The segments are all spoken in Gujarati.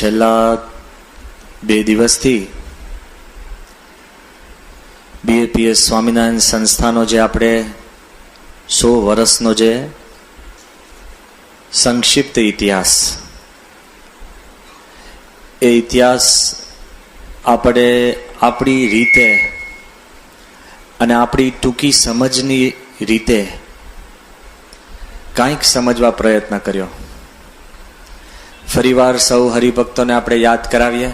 છેલ્લા 2 દિવસથી બીએપીએસ સ્વામિનારાયણ સંસ્થાનો જે આપણે 100 વર્ષનો જે સંક્ષિપ્ત ઇતિહાસ, એ ઇતિહાસ આપણે આપણી રીતે અને આપણી ટૂંકી સમજની રીતે કાંઈક સમજવા પ્રયત્ન કર્યો. ફરીવાર સૌ હરિભક્તોને આપણે યાદ કરાવીએ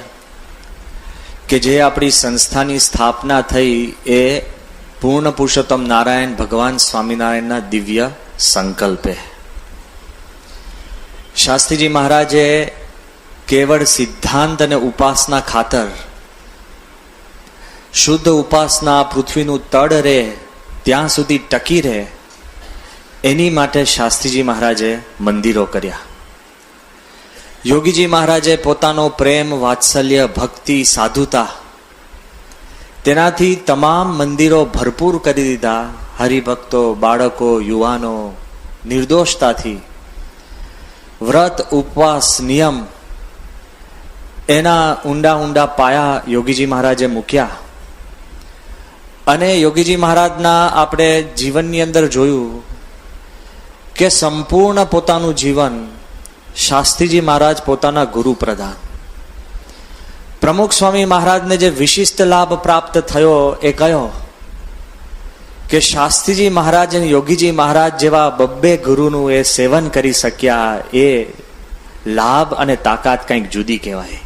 કે જે આપણી સંસ્થાની સ્થાપના થઈ એ પૂર્ણ પુરુષોત્તમ નારાયણ ભગવાન સ્વામિનારાયણના દિવ્ય સંકલ્પે. શાસ્ત્રીજી મહારાજે કેવળ સિદ્ધાંત અને ઉપાસના ખાતર, શુદ્ધ ઉપાસના પૃથ્વીનું તળ રહે ત્યાં સુધી ટકી રહે, એની માટે શાસ્ત્રીજી મહારાજે મંદિરો કર્યા. યોગીજી મહારાજે પોતાનો પ્રેમ, વાત્સલ્ય, ભક્તિ, સાધુતા, તેનાથી તમામ મંદિરો ભરપૂર કરી દીધા. હરિભક્તો, બાળકો, યુવાનો નિર્દોષતાથી વ્રત, ઉપવાસ, નિયમ, એના ઊંડા ઊંડા પાયા યોગીજી મહારાજે મૂક્યા. અને યોગીજી મહારાજના આપણે જીવનની અંદર જોયું કે સંપૂર્ણ પોતાનું જીવન શાસ્ત્રીજી મહારાજ પોતાના ગુરુ પ્રધાન. પ્રમુખ સ્વામી મહારાજને જે વિશિષ્ટ લાભ પ્રાપ્ત થયો એ કયો કે શાસ્ત્રીજી મહારાજ અને યોગીજી મહારાજ જેવા 2 ગુરુનું એ સેવન કરી શક્યા. એ લાભ અને તાકાત કંઈક જુદી કહેવાય.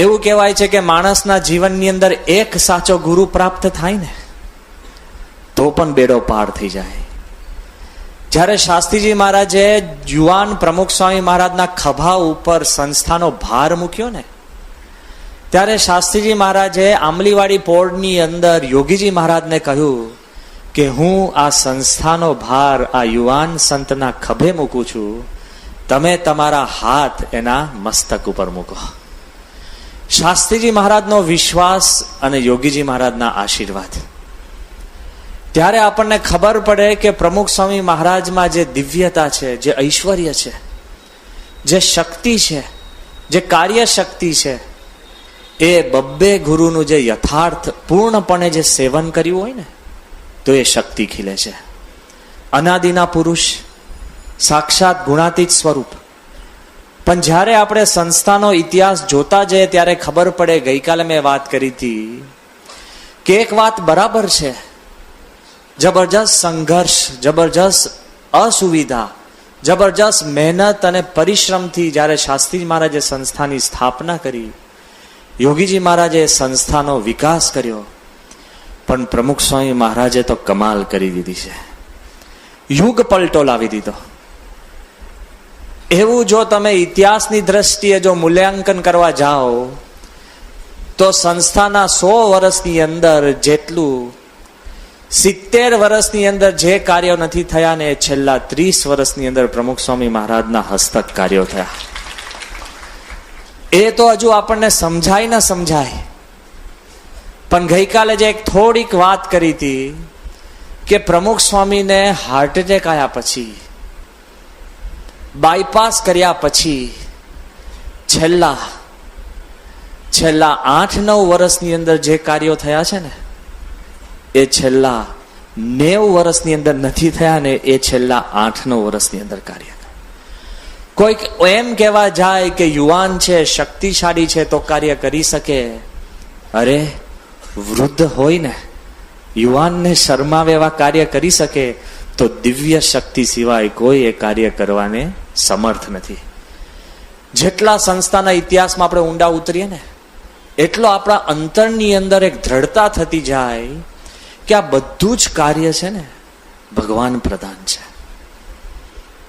એવું કહેવાય છે કે માણસના જીવનની અંદર એક સાચો ગુરુ પ્રાપ્ત થાય ને તો પણ બેડો પાર થઈ જાય. જ્યારે શાસ્ત્રીજી મહારાજે યુવાન પ્રમુખ સ્વામી મહારાજના ખભા ઉપર સંસ્થાનો ભાર મૂક્યો ને, ત્યારે શાસ્ત્રીજી મહારાજે આંબલીવાડી પોળની અંદર યોગીજી મહારાજને કહ્યું કે હું આ સંસ્થાનો ભાર આ યુવાન સંતના ખભે મૂકું છું, તમે તમારા હાથ એના મસ્તક ઉપર મૂકો. શાસ્ત્રીજી મહારાજનો વિશ્વાસ અને યોગીજી મહારાજના આશીર્વાદ. ત્યારે આપણને ખબર પડે કે પ્રમુખ સ્વામી મહારાજમાં જે દિવ્યતા છે, જે ઐશ્વર્ય છે, જે શક્તિ છે, જે કાર્ય શક્તિ છે, એ 2 ગુરુનું જે યથાર્થ પૂર્ણપણે જે સેવન કર્યું હોય ને તો એ શક્તિ ખીલે છે. અનાદિના પુરુષ, સાક્ષાત ગુણાતીત સ્વરૂપ. પણ જ્યારે આપણે સંસ્થાનો ઇતિહાસ જોતા જઈએ ત્યારે ખબર પડે, ગઈકાલે મેં વાત કરી હતી કે એક વાત બરાબર છે, જબરજસ્ત સંઘર્ષ, જબરજસ્ત અસુવિધા, જબરજસ્ત મહેનત અને પરિશ્રમથી જ્યારે શાસ્ત્રીજી મહારાજે સંસ્થાની સ્થાપના કરી, યોગીજી મહારાજે સંસ્થાનો વિકાસ કર્યો, પણ પ્રમુખ સ્વામી મહારાજે તો કમાલ કરી દીધી છે, યુગ પલટો લાવી દીધો. એવું જો તમે ઇતિહાસની દ્રષ્ટિએ જો મૂલ્યાંકન કરવા જાઓ તો સંસ્થાના 100 વર્ષની અંદર જેટલું 70 વર્ષની અંદર જે કાર્યો નથી થયા ને છેલ્લા 30 વર્ષની અંદર પ્રમુખ સ્વામી મહારાજના હસ્તક કાર્યો થયા. એ તો હજુ આપણને સમજાય ન સમજાય. પણ ગઈકાલે જે એક થોડીક વાત કરી હતી કે પ્રમુખ સ્વામીને હાર્ટ એટેક આવ્યા પછી, બાયપાસ કર્યા પછી છેલ્લા 8-9 વર્ષની અંદર જે કાર્યો થયા છે ને એ છેલ્લા 90 વર્ષની અંદર નથી થયા ને એ છેલ્લા 8-9 વર્ષની અંદર કાર્ય. કોઈક એમ કહેવા જાય કે યુવાન છે, શક્તિશાળી છે તો કાર્ય કરી શકે. અરે વૃદ્ધ હોય ને, યુવાનને શરમાવે એવા કાર્ય કરી શકે તો દિવ્ય શક્તિ સિવાય કોઈ એ કાર્ય કરવાને સમર્થ નથી. જેટલા સંસ્થાના ઇતિહાસમાં આપણે ઊંડા ઉતરીએ ને એટલો આપણા અંતરની અંદર એક દ્રઢતા થતી જાય કે આ બધું જ કાર્ય છે ને ભગવાન પ્રધાન છે.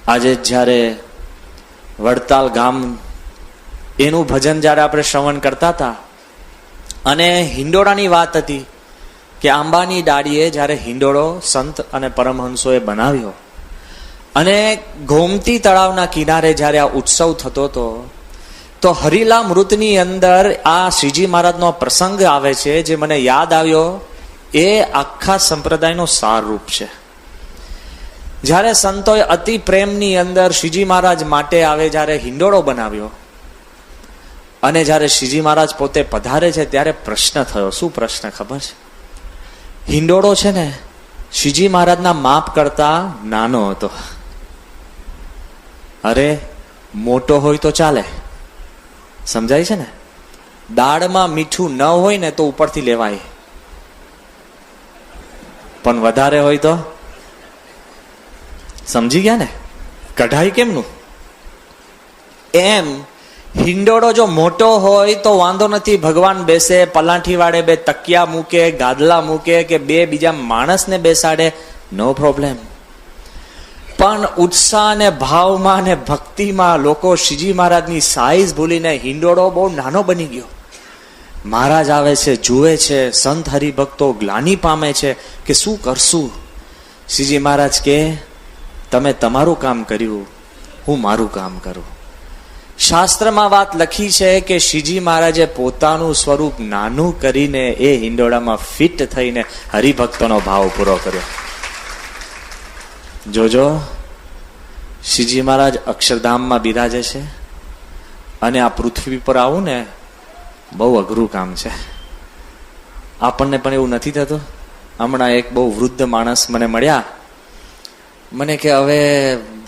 આજે જ્યારે વડતાલ ગામ એનું ભજન જ્યારે આપણે શ્રવણ કરતા હતા અને હિંડોળાની વાત હતી કે આંબાની ડાળીએ જ્યારે હિંડોળો સંત અને પરમહંસોએ બનાવ્યો અને ગોમતી તળાવના કિનારે જ્યારે આ ઉત્સવ થતો હતો તો હરિલા મૃતની અંદર આ શ્રીજી મહારાજનો પ્રસંગ આવે છે જે મને યાદ આવ્યો. એ આખા સંપ્રદાયનો સાર રૂપ છે. જ્યારે સંતોએ અતિ પ્રેમની અંદર શ્રીજી મહારાજ માટે આવે જ્યારે હિંડોળો બનાવ્યો અને જ્યારે શ્રીજી મહારાજ પોતે પધારે છે ત્યારે પ્રશ્ન થયો. શું પ્રશ્ન ખબર છે? હિંડોળો છે ને શ્રીજી મહારાજના માપ કરતા નાનો હતો. અરે મોટો હોય તો ચાલે, સમજાય છે ને? દાળમાં મીઠું ન હોય ને તો ઉપરથી લેવાય, પણ વધારે હોય તો સમજી ગયા ને, કઢાઈ કેમનું? એમ હિંડોળો જો મોટો હોય તો વાંધો નથી, ભગવાન બેસે, પલાઠી વાળે બે તકિયા મૂકે, ગાદલા મૂકે કે બે બીજા માણસને બેસાડે, નો પ્રોબ્લેમ. પણ ઉત્સાહ ને ભાવમાં ને ભક્તિમાં લોકો શ્રીજી મહારાજની સાઈઝ ભૂલીને હિંડોળો બહુ નાનો બની ગયો. મહારાજ આવે છે, જુએ છે, સંત હરિભક્તો ગ્લાનિ પામે છે કે શું કરશું. શ્રીજી મહારાજ કે તમે તમારું કામ કર્યું, હું મારું કામ કરું. શાસ્ત્રમાં વાત લખી છે કે શ્રીજી મહારાજે પોતાનું સ્વરૂપ નાનું કરીને એ હિંડોળામાં ફિટ થઈને હરિભક્તોનો ભાવ પૂરો કર્યો. જોજો, શ્રીજી મહારાજ અક્ષરધામમાં બિરાજે છે અને આ પૃથ્વી પર આવું ને બહુ અઘરું કામ છે. આપણને પણ એવું નથી થતું? હમણાં એક બહુ વૃદ્ધ માણસ મને મળ્યા, મને કે હવે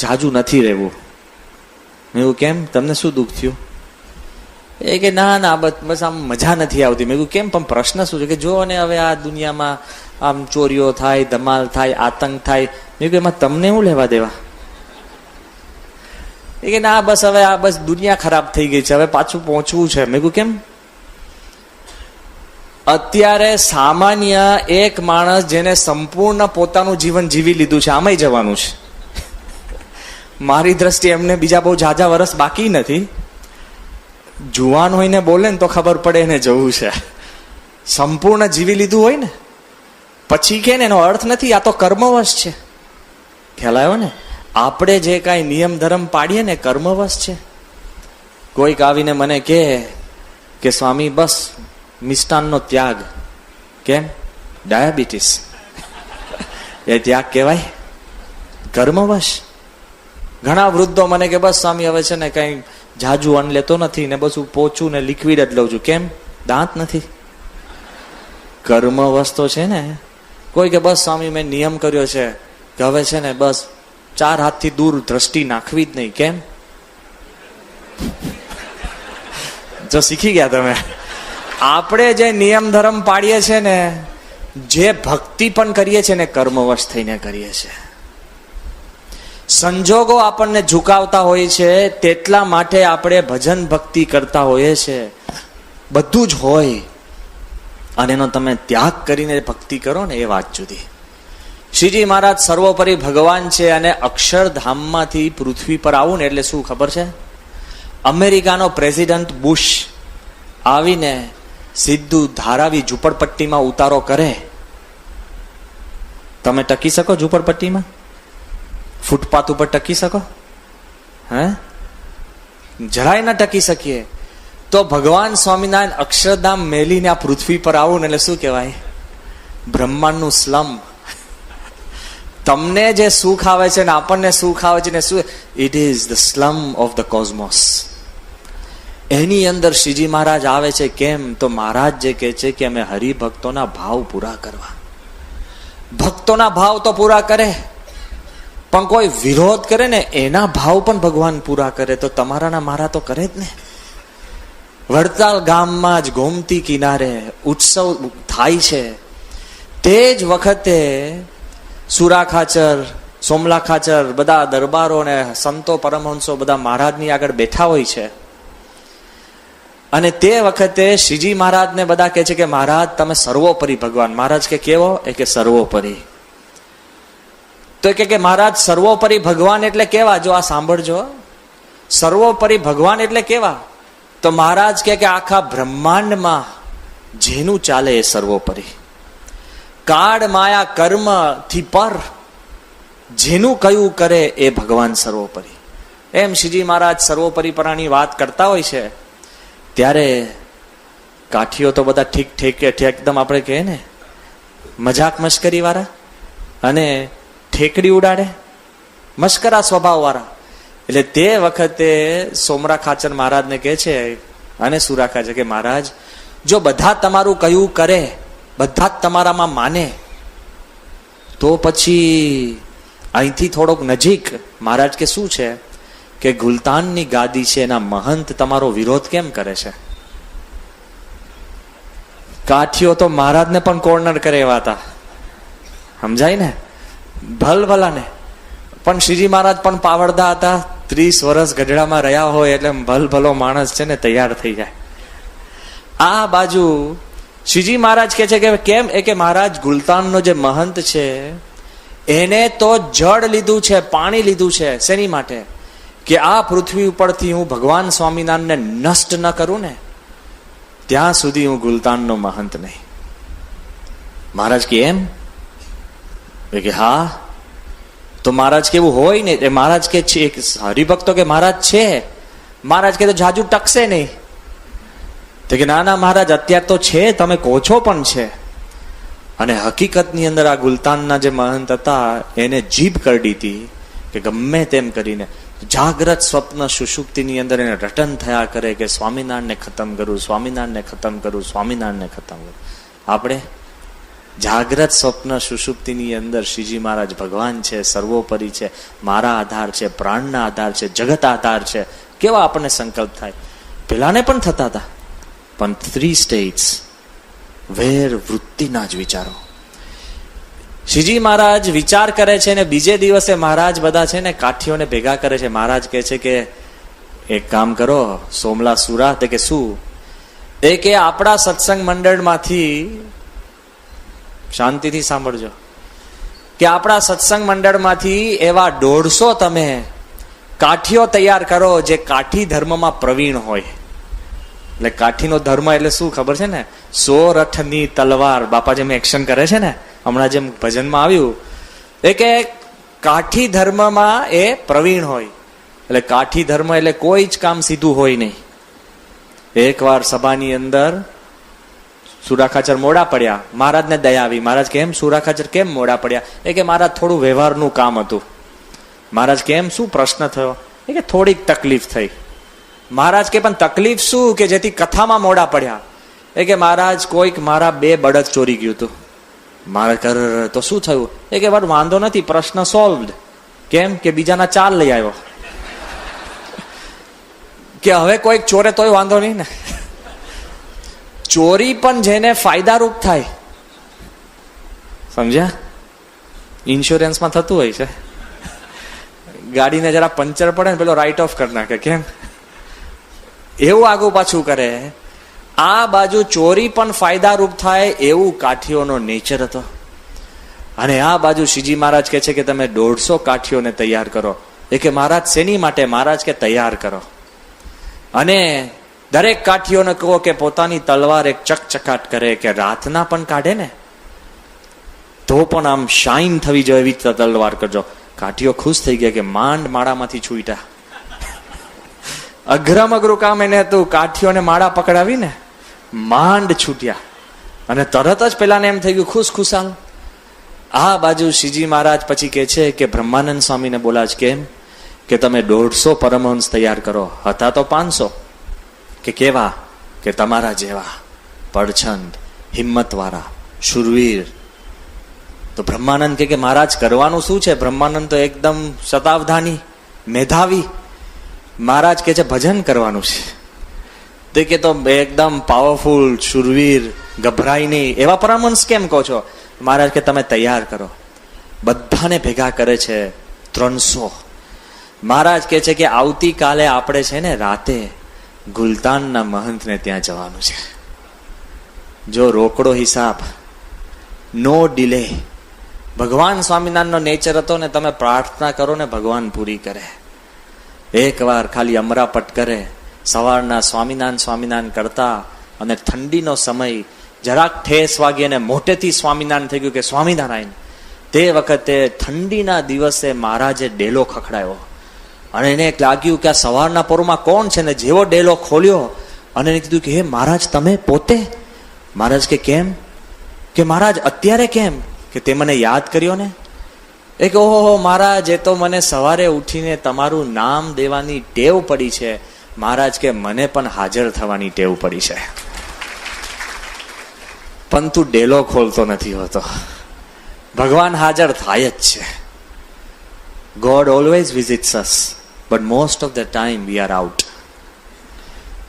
જાજુ નથી રહેવું. મેં એવું કેમ, તમને શું દુઃખ થયું? એ કે ના ના બસ આમ મજા નથી આવતી. મેં કેમ, પણ પ્રશ્ન શું છે? કે જો ને હવે આ દુનિયામાં આમ ચોરીઓ થાય, ધમાલ થાય, આતંક થાય. મેં કહ્યું એમાં તમને શું લેવા દેવા? એ કે ના બસ હવે આ બસ દુનિયા ખરાબ થઈ ગઈ છે, હવે પાછું પહોંચવું છે. મેં કહ્યું કેમ? અત્યારે સામાન્ય એક માણસ જેને સંપૂર્ણ પોતાનું જીવન જીવી લીધું છે, આમાંય જવાનું છે. મારી દ્રષ્ટિએ એમને બીજા બહુ ઝાઝા વર્ષ બાકી નથી. જુવાન હોય ને બોલે ને તો ખબર પડે એને જવું છે. સંપૂર્ણ જીવી લીધું હોય ને પછી કે ને એનો અર્થ નથી, આ તો કર્મવશ છે. ખ્યાલ આવ્યો ને? આપણે જે કાંઈ નિયમ ધર્મ પાડીએ ને કર્મવશ છે. કોઈક આવીને મને કે સ્વામી બસ મિષ્ટાનનો ત્યાગ. કેમ? ડાયાબિટીસ. એ ત્યાગ કહેવાય? કર્મવશ. ઘણા વૃદ્ધો મને કે બસ સ્વામી હવે છે ને કઈ જાજુ અન્ન લેતો નથી ને બસ પોચું ને લિક્વિડ જ લઉં છું. કેમ? દાંત નથી. કર્મવશ તો છે ને. કોઈ કે બસ સ્વામી મેં નિયમ કર્યો છે કે હવે છે ને બસ 4 હાથથી દૂર દ્રષ્ટિ નાખવી જ નહીં. કેમ? જો શીખી ગયા તમે. આપણે જે નિયમ ધર્મ પાડીએ છીએ ને, જે ભક્તિ પણ કરીએ છીએ ને કર્મવશ થઈને કરીએ છીએ. સંજોગો આપણને ઝુકાવતા હોય છે, તેટલા માટે આપણે ભજન ભક્તિ કરતા હોઈએ છીએ. બધું જ હોય અને એનો તમે ત્યાગ કરીને ભક્તિ કરો ને, એ વાત જુદી. શ્રીજી મહારાજ સર્વોપરી ભગવાન છે અને અક્ષરધામમાંથી પૃથ્વી પર આવું ને એટલે શું ખબર છે? અમેરિકાનો પ્રેસિડન્ટ બુશ આવીને સીધું ધારાવી ઝુંપડપટ્ટીમાં ઉતારો કરે. તમે ટકી શકો ઝુંપડપટ્ટીમાં? ફૂટપાથ ઉપર ટકી શકો? હે? જરાય ના ટકી શકીએ. તો ભગવાન સ્વામિનારાયણ અક્ષરધામ મેલીને આ પૃથ્વી પર આવું ને એટલે શું કહેવાય? બ્રહ્માંડનું સ્લમ. તમને જે સુખ આવે છે ને આપણને સુખ આવે છે ને શું? It is the slum of the cosmos. એની અંદર શ્રીજી મહારાજ આવે છે. કેમ? તો મહારાજ જે કહે છે કે અમે હરિભક્તોના ભાવ પૂરા કરવા. ભક્તોના ભાવ તો પૂરા કરે, પણ કોઈ વિરોધ કરે ને એના ભાવ પણ ભગવાન પૂરા કરે. તો તમારા ના મારા તો કરે જ ને. વડતાલ ગામમાં જ ગોમતી કિનારે ઉત્સવ થાય છે. તે જ વખતે સુરા ખાચર, સોમલા ખાચર, બધા દરબારો ને સંતો પરમહંસો બધા મહારાજની આગળ બેઠા હોય છે. અને તે વખતે શ્રીજી મહારાજને બધા કહે છે કે મહારાજ તમે સર્વોપરી ભગવાન. મહારાજ કે કેવો? એ કે સર્વોપરી. તો કે મહારાજ સર્વોપરી ભગવાન એટલે કેવા? જો આ સાંભળજો, સર્વોપરી ભગવાન એટલે કેવા? તો મહારાજ કે આખા બ્રહ્માંડમાં જેનું ચાલે એ સર્વોપરી. કાળ માયા કર્મ થી પર જેનું કયું કરે એ ભગવાન સર્વોપરી. એમ શ્રીજી મહારાજ સર્વોપરીપણાની વાત કરતા હોય છે ત્યારે કાઠીઓ તો બધા ઠીક ઠીક એકદમ આપણે કહે ને મજાક મશ્કરી વાળા અને ઠેકડી ઉડાડે, મશ્કરા સ્વભાવ વાળા. એટલે તે વખતે સોમરા ખાચર મહારાજને કહે છે અને સુરાખા છે કે મહારાજ જો બધા તમારું કહ્યું કરે, બધા જ તમારામાં માને, તો પછી અહીંથી થોડોક નજીક મહારાજ કે શું છે કે ગુલતાનની ગાદી છે, એના મહંત તમારો વિરોધ કેમ કરે છે? કાઠીઓ તો મહારાજને પણ કોર્નર કરે એવા હતા, સમજાય ને, ભલભલાને. પણ શ્રીજી મહારાજ પણ પાવરદા હતા, 30 વર્ષ ગઢડામાં રહ્યા હોય એટલે ભલભલો માણસ છે ને તૈયાર થઈ જાય. આ બાજુ શ્રીજી મહારાજ કે છે કે કેમ? એ કે મહારાજ ગુલતાનનો જે મહંત છે એને તો જળ લીધું છે, પાણી લીધું છે. શેની માટે? કે આ પૃથ્વી ઉપરથી હું ભગવાન સ્વામિનારાયણને નષ્ટ ન કરું ને ત્યાં સુધી હું ગુલતાનનો મહંત નહીં. મહારાજ કે એમ? કે હા. તો મહારાજ કેવું હોય ને, મહારાજ કે છે હરિભક્તો કે મહારાજ છે, મહારાજ કે તો જાજુ ટકશે નહીં. તો કે ના ના મહારાજ અત્યારે તો છે, તમે કહો છો પણ છે. અને હકીકતની અંદર આ ગુલતાનના જે મહંત હતા એને જીભ કરડી હતી કે ગમે તેમ કરીને જાગ્રત સ્વપ્ન સુષુપ્તિની અંદર એને રટન થયા કરે કે સ્વામિનારાયણને ખતમ કરું, સ્વામિનારાયણને ખતમ કરું, સ્વામિનારાયણને ખતમ કરું. આપણે જાગ્રત સ્વપ્ન સુષુપ્તિની અંદર શ્રીજી મહારાજ ભગવાન છે, સર્વોપરી છે, મારા આધાર છે, પ્રાણના આધાર છે, જગત આધાર છે. કેવા આપણને સંકલ્પ થાય? પેલાને પણ થતા હતા, પણ 3 સ્ટેટ્સ વેર વૃત્તિના જ વિચારો. શ્રીજી મહારાજ વિચાર કરે છે ને બીજે દિવસે મહારાજ બધા છે ને કાઠીઓને ભેગા કરે છે. મહારાજ કહે છે કે એક કામ કરો સોમલા સુરા. તે કે શું? એ કે આપણા સત્સંગ મંડળમાંથી, શાંતિથી સાંભળજો, કે આપણા સત્સંગ મંડળમાંથી એવા 150 તમે કાઠીઓ તૈયાર કરો જે કાઠી ધર્મમાં પ્રવીણ હોય. એટલે કાઠીનો ધર્મ એટલે શું ખબર છે ને? 100 રથની તલવાર. બાપા જેમ એક્શન કરે છે ને, હમણાં જેમ ભજનમાં આવ્યું, એ કે કાઠી ધર્મમાં એ પ્રવીણ હોય. એટલે કાઠી ધર્મ એટલે કોઈ જ કામ સીધું હોય નહીં. એકવાર સભાની અંદર સુરાખાચર મોડા પડ્યા, મહારાજને દયા આવી. મહારાજ કેમ સુરાખાચર કેમ મોડા પડ્યા? એ કે મહારાજ થોડું વ્યવહારનું કામ હતું. મહારાજ કેમ શું પ્રશ્ન થયો? એ કે થોડીક તકલીફ થઈ. મહારાજ કે પણ તકલીફ શું કે જેથી કથામાં મોડા પડ્યા? એ કે મહારાજ કોઈક મારા 2 બળદ ચોરી ગયું હતું. મારે કર તો શું થયું? એ કે વાંધો નથી, પ્રશ્ન સોલ્વડ. કેમ? કે બીજાના 4 લઈ આવ્યો. કે હવે કોઈક ચોરે તોય વાંધો નહીં ને. ચોરી પણ જેને ફાયદારૂપ થાય, સમજ્યા? ઇન્સ્યોરન્સમાં થતું હોય છે, ગાડીને જરા પંચર પડે ને પેલો રાઇટ ઓફ કરી નાખે. કેમ? એવું આગું પાછું કરે. આ બાજુ ચોરી પણ ફાયદારૂપ થાય એવું કાઠીઓનો નેચર હતો. અને આ બાજુ શ્રીજી મહારાજ કહે છે કે તમે 150 કાઠીઓને તૈયાર કરો. એ કે મહારાજ શેની માટે? મહારાજ કે તૈયાર કરો અને દરેક કાઠીઓને કહો કે પોતાની તલવાર એક ચકચકાટ કરે, કે રાતના પણ કાઢે ને તો પણ આમ શાઇન થવી જોઈએ એવી તલવાર કરજો. કાઠીઓ ખુશ થઈ ગયા કે માંડ માળામાંથી છૂટ્યા. અઘરમ અઘરું કામ એને હતું, કાઠીઓને માળા પકડાવી ને માંડ છૂટ્યા. અને તરત જ પેલાને એમ થઈ ગયું ખુશાલ. આ બાજુ શ્રીજી મહારાજ પછી કે છે કે બ્રહ્માનંદ સ્વામીને બોલાજ કેમ? કે તમે 150 પરમહંસ તૈયાર કરો. હતા તો 500. કે કેવા? કે તમારા જેવા પડછંદ, હિંમત વાળા, શુરવીર. તો બ્રહ્માનંદ કે મહારાજ કરવાનું શું છે? બ્રહ્માનંદ તો એકદમ શતાવધાની, મેધાવી. મહારાજ કે છે ભજન કરવાનું છે. તે કે તો એકદમ પાવરફુલ, શુરવીર, ગભરાય નહીં એવા પરમહંસ કેમ કહો છો? મહારાજ કે તમે તૈયાર કરો. બધાને ભેગા કરે છે 300. મહારાજ કે છે કે આવતીકાલે આપણે છે ને રાતે ગુલતાનના મહંતને ત્યાં જવાનું છે. જો રોકડો હિસાબ, નો ડિલે. ભગવાન સ્વામિનારાયણનો નેચર હતો ને, તમે પ્રાર્થના કરો ને ભગવાન પૂરી કરે. એકવાર ખાલી અમરાપટ કરે, સવારના સ્વામિનારાયણ કરતા, અને ઠંડીનો સમય, જરાક ઠેસ વાગી અને મોટેથી સ્વામિનારાયણ થઈ ગયું કે સ્વામિનારાયણ. તે વખતે ઠંડીના દિવસે મહારાજે ડેલો ખખડાયો અને એને લાગ્યું કે આ સવારના પોરમાં કોણ છે? ને જેવો ડેલો ખોલ્યો અને એને કીધું કે હે મહારાજ તમે પોતે? મહારાજ કે કેમ? કે મહારાજ અત્યારે કેમ? કે તે મને યાદ કર્યો ને. એ કે ઓહો મહારાજ, એ તો મને સવારે ઉઠીને તમારું નામ દેવાની ટેવ પડી છે, મહારાજ કે મને પણ હાજર થવાની ટેવ પડી છે, પણ તું ડેલો ખોલતો નથી હોતો. ભગવાન હાજર થાય જ છે. God always visits us, but most of the time we are out.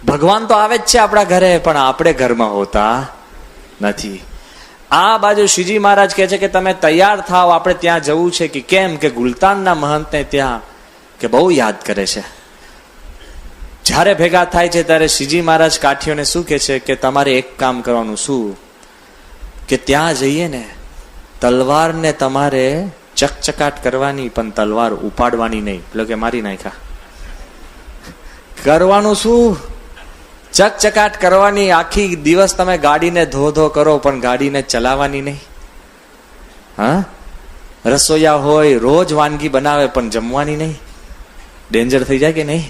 ભગવાન તો આવે જ છે આપણા ઘરે, પણ આપણે ઘરમાં હોતા નથી. આ બાજુ શ્રીજી મહારાજ કહે છે કે તમે તૈયાર થાવ, આપણે ત્યાં જવું છે. કે કેમ? કે ગુલતાનના મહંતને ત્યાં કે બહુ યાદ કરે છે. જ્યારે ભેગા થાય છે ત્યારે શ્રીજી મહારાજ કાઠીઓને શું કહે છે કે તમારે એક કામ કરવાનું. શું? કે ત્યાં જઈએ ને તલવારને તમારે ચકચકાટ કરવાની, પણ તલવાર ઉપાડવાની નહીં. એટલે કે મારી નાખ્યા. કરવાનું શું? ચકચકાટ કરવાની. આખી દિવસ તમે ગાડીને ધો કરો, પણ ગાડીને ચલાવવાની નહીં. હા, રસોઈયા હોય રોજ વાનગી બનાવે, પણ જમવાની નહીં. ડેન્જર થઈ જાય કે નહીં?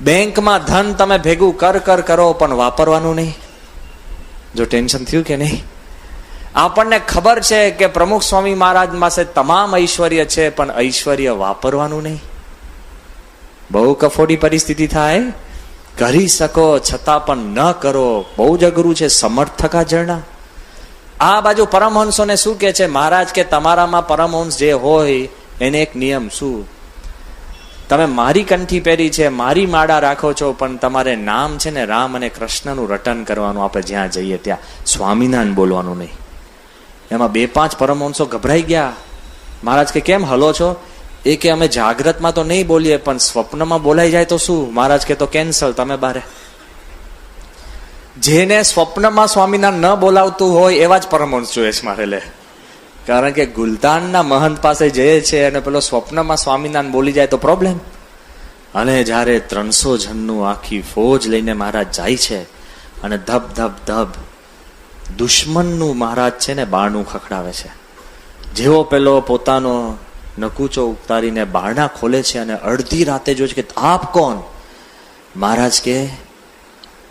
બેંકમાં ધન તમે ભેગું કરો, પણ વાપરવાનું નહીં. જો ટેન્શન થયું કે નહીં? આપણને ખબર છે કે પ્રમુખ સ્વામી મહારાજ પાસે તમામ ઐશ્વર્ય છે, પણ ઐશ્વર્ય વાપરવાનું નહીં. બહુ કફોડી પરિસ્થિતિ થાય. કરી શકો છતાં પણ ન કરો, બહુ જ અઘરું છે. સમર્થકા જરણા. આ બાજુ પરમહંસોને શું કે છે મહારાજ કે તમારામાં પરમહંસ જે હોય એને એક નિયમ. શું? તમે મારી કંઠી પહેરી છે, મારી માળા રાખો છો, પણ તમારે નામ છે ને રામ અને કૃષ્ણનું રટન કરવાનું. આપણે જ્યાં જઈએ ત્યાં સ્વામિનારાયણ બોલવાનું નહીં. એમાં 2-5 પરમહંસો ગભરાઈ ગયા. મહારાજ કે કેમ હલો છો? એ કે અમે જાગ્રતમાં તો નહીં બોલીએ, પણ સ્વપ્નમાં બોલાઈ જાય તો શું? મહારાજ કે તો કેન્સલ, તમે બારે. જેને સ્વપ્નમાં સ્વામિનારાયણ ન બોલાવતું હોય એવા જ પરમહંસ જોઈએ છે મારે. લે, કારણ કે ગુલતાનના મહંત પાસે જઈએ છે અને પેલો સ્વપ્નમાં સ્વામિનારાયણ બોલી જાય તો પ્રોબ્લેમ. અને જ્યારે 300 જણનું આખી ફોજ લઈને મહારાજ જાય છે અને ધબ દુશ્મનનું મહારાજ છે ને બારણું ખખડાવે છે. જેવો પેલો પોતાનો નકુચો ઉતારીને બારણા ખોલે છે અને અડધી રાતે જોઈ કે આપ કોણ? મહારાજ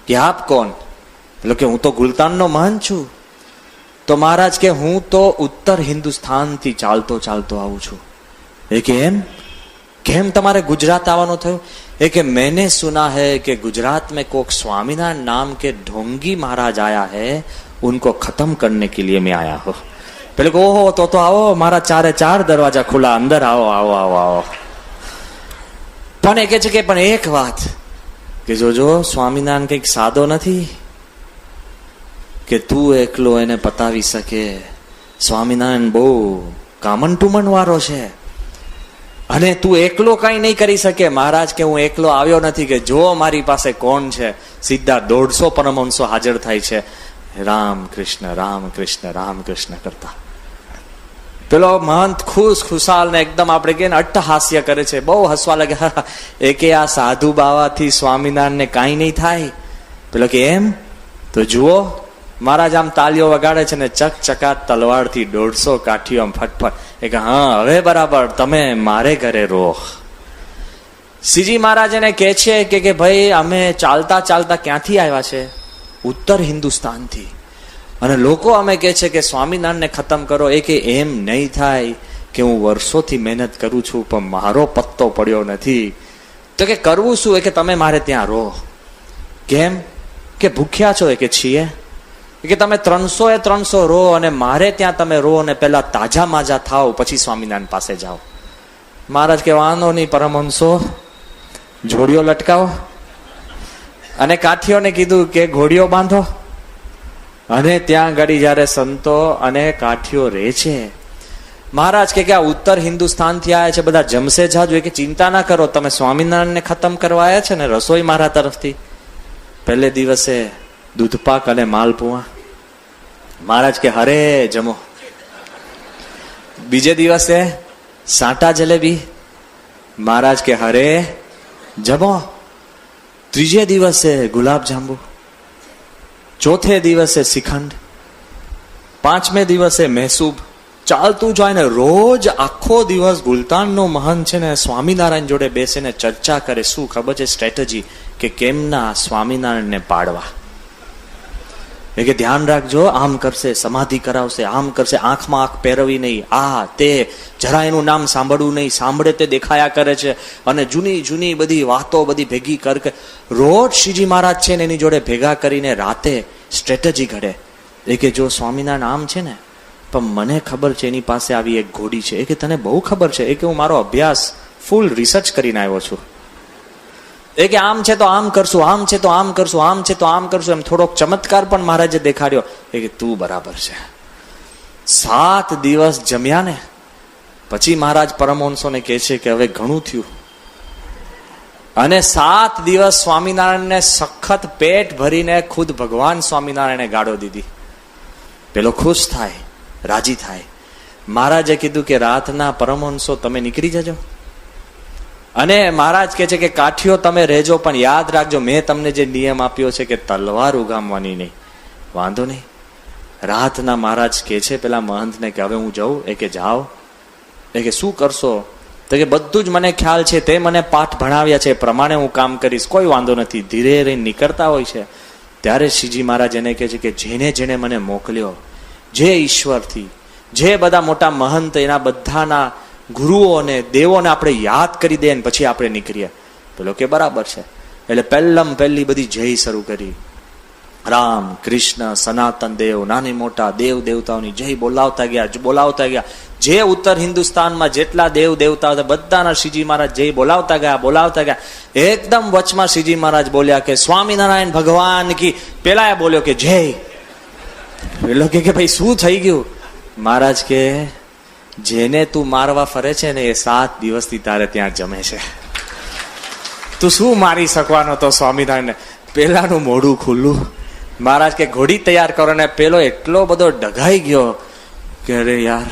કે આપ કોણ? પેલો કે હું તો ગુલતાનનો મહંત છું. તો મહારાજ કે હું તો ઉત્તર હિન્દુસ્તાનથી ચાલતો આવું છું. એ કે એમ? કેમ તમારે ગુજરાત આવવાનું થયું? એ કે मैंने सुना है कि गुजरात में कोक स्वामीनारायण नाम के ढोंगी महाराज आया है, उनको खत्म करने के लिए मैं आया हूं. પેલે કે ઓહો, તો આવો, મારા 4 દરવાજા ખુલ્લા, અંદર આવો. પણ એ કે છે કે પણ એક વાત કે જોજો, સ્વામિનારાયણ કંઈક સાદો નથી કે તું એકલો એને પતાવી શકે. સ્વામિનારાયણ બહુ કામન ટુમન વાળો છે અને તું એકલો કઈ નહીં કરી શકે. મહારાજ કે હું એકલો આવ્યો નથી, કે જો મારી પાસે કોણ છે. સીધા 150 પરમહંસો હાજર થાય છે. રામ કૃષ્ણ કરતા પેલો મહંત ખુશાલ ને એકદમ આપણે કહીએ ને અટ્ટહાસ્ય કરે છે, બહુ હસવા લાગે. એ કે આ સાધુ બાવાથી સ્વામિનારાયણ ને કાંઈ નહીં થાય. પેલો કે એમ? તો જુઓ, મહારાજ આમ તાલીઓ વગાડે છે ને ચકચકાટ તલવારથી 150 કાઠીઓ આમ ફટફટ. એ કે હા, હવે બરાબર, તમે મારે ઘરે રહો. શ્રીજી મહારાજ એને કહે છે કે ભાઈ અમે ચાલતા ક્યાંથી આવ્યા છે? ઉત્તર હિન્દુસ્તાનથી. અને લોકો અમે કહે છે કે સ્વામિનારાયણને ખતમ કરો. એ કે એમ નહીં થાય, કે હું વર્ષોથી મહેનત કરું છું પણ મારો પત્તો પડ્યો નથી. તો કે કરવું શું? એ કે તમે મારે ત્યાં રહો. કેમ? કે ભૂખ્યા છો? એ કે છીએ. કે તમે 300 રહો અને મારે ત્યાં તમે રહો અને પેલા તાજા માજા થાવ, પછી સ્વામિનારાયણ પાસે જાઓ. મહારાજ કે વાંધો નહીં પરમહંસો, જોડીઓ લટકાવો. અને કાઠીઓને કીધું કે ઘોડીઓ બાંધો. અને ત્યાં ઘડી જયારે સંતો અને કાઠીઓ રહે છે, મહારાજ કે આ ઉત્તર હિન્દુસ્તાનથી આવ્યા છે, બધા જમશે જાજો. કે ચિંતા ના કરો, તમે સ્વામિનારાયણને ખતમ કરવા આવ્યા છે ને, રસોઈ મારા તરફથી. પહેલે દિવસે દૂધપાક અને માલપુઆ. મહારાજ કે હરે જમો. બીજે દિવસે સાટા જલેબી. મહારાજ કે હરે જમો. ત્રીજે દિવસે ગુલાબ જાંબુ. ચોથે દિવસે શ્રીખંડ. 5મે દિવસે મહેસૂબ. ચાલતું જાય ને રોજ આખો દિવસ ગુલતાનનો મહંત છે ને સ્વામિનારાયણ જોડે બેસીને ચર્ચા કરે. શું ખબર છે સ્ટ્રેટેજી? કે કેમના સ્વામિનારાયણને પાડવા. એ કે ધ્યાન રાખજો, આમ કરશે, સમાધિ કરાવશે, આમ કરશે, આંખમાં આંખ પહેરવી નહીં, આ તે, જરા એનું નામ સાંભળવું નહીં, સાંભળે તે દેખાયા કરે છે, અને જૂની જૂની બધી વાતો બધી ભેગી કર. રોજ શ્રીજી મહારાજ છે ને એની જોડે ભેગા કરીને રાતે સ્ટ્રેટેજી ઘડે. એ કે જો સ્વામીના નામ છે ને, પણ મને ખબર છે એની પાસે આવી એક ઘોડી છે. એ કે તને બહુ ખબર છે? એ કે હું મારો અભ્યાસ ફૂલ રિસર્ચ કરીને આવ્યો છું. એ કે આમ છે તો આમ કરશું, આમ છે તો આમ કરશું, આમ છે તો આમ કરશું, એમ થોડોક ચમત્કાર પણ મહારાજે દેખાડ્યો. એ કે તું બરાબર છે. 7 દિવસ જમ્યા ને પછી મહારાજ પરમહંસોને કહે છે કે હવે ઘણું થયું. અને 7 દિવસ સ્વામિનારાયણને સખત પેટ ભરીને ખુદ ભગવાન સ્વામિનારાયણે ગાળો દીધી. પેલો ખુશ થાય, રાજી થાય. મહારાજે કીધું કે રાતના પરમહંસો તમે નીકળી જજો, અને મહારાજ કહે છે કે કાઠીઓ તમે રહેજો, પણ યાદ રાખજો મેં તમને જે નિયમ આપ્યો છે કે તલવાર ઉગામવાની નહીં. વાંધો નહીં. રાતના મહારાજ કહે છે પેલા મહંતને કે હવે હું જાઉં. એ કે જાઓ. એ કે શું કરશો? તો કે બધું જ મને ખ્યાલ છે, તે મને પાઠ ભણાવ્યા છે, એ પ્રમાણે હું કામ કરીશ, કોઈ વાંધો નથી. ધીરે રહીને નીકળતા હોય છે ત્યારે શ્રીજી મહારાજ એને કહે છે કે જેને જેને મને મોકલ્યો, જે ઈશ્વરથી, જે બધા મોટા મહંત, એના બધાના ગુરુઓ અને દેવોને આપણે યાદ કરી દઈએ ને પછી આપણે નીકળીએ. પેલો કે બરાબર છે. એટલે પહેલી બધી જય શરૂ કરી. રામ, કૃષ્ણ, સનાતન દેવ, નાની મોટા દેવ દેવતાઓની જય બોલાવતા ગયા. જે ઉત્તર હિન્દુસ્તાનમાં જેટલા દેવ દેવતા હતા બધાના શ્રીજી મહારાજ જય બોલાવતા ગયા. એકદમ વચમાં શ્રીજી મહારાજ બોલ્યા કે સ્વામિનારાયણ ભગવાન કી. પેલા એ બોલ્યો કે જય. પેલો કે ભાઈ શું થઈ ગયું? મહારાજ કે જેને તું મારવા ફરે છે ને એ 7 દિવસથી તારે ત્યાં જમે છે, તું શું મારી શકવાનો તો સ્વામિનારાયણ? પેલાનું મોઢું ખુલ્લું. મહારાજ કે ઘોડી તૈયાર કરો. ને પેલો એટલો બધો ડઘાઈ ગયો કે અરે યાર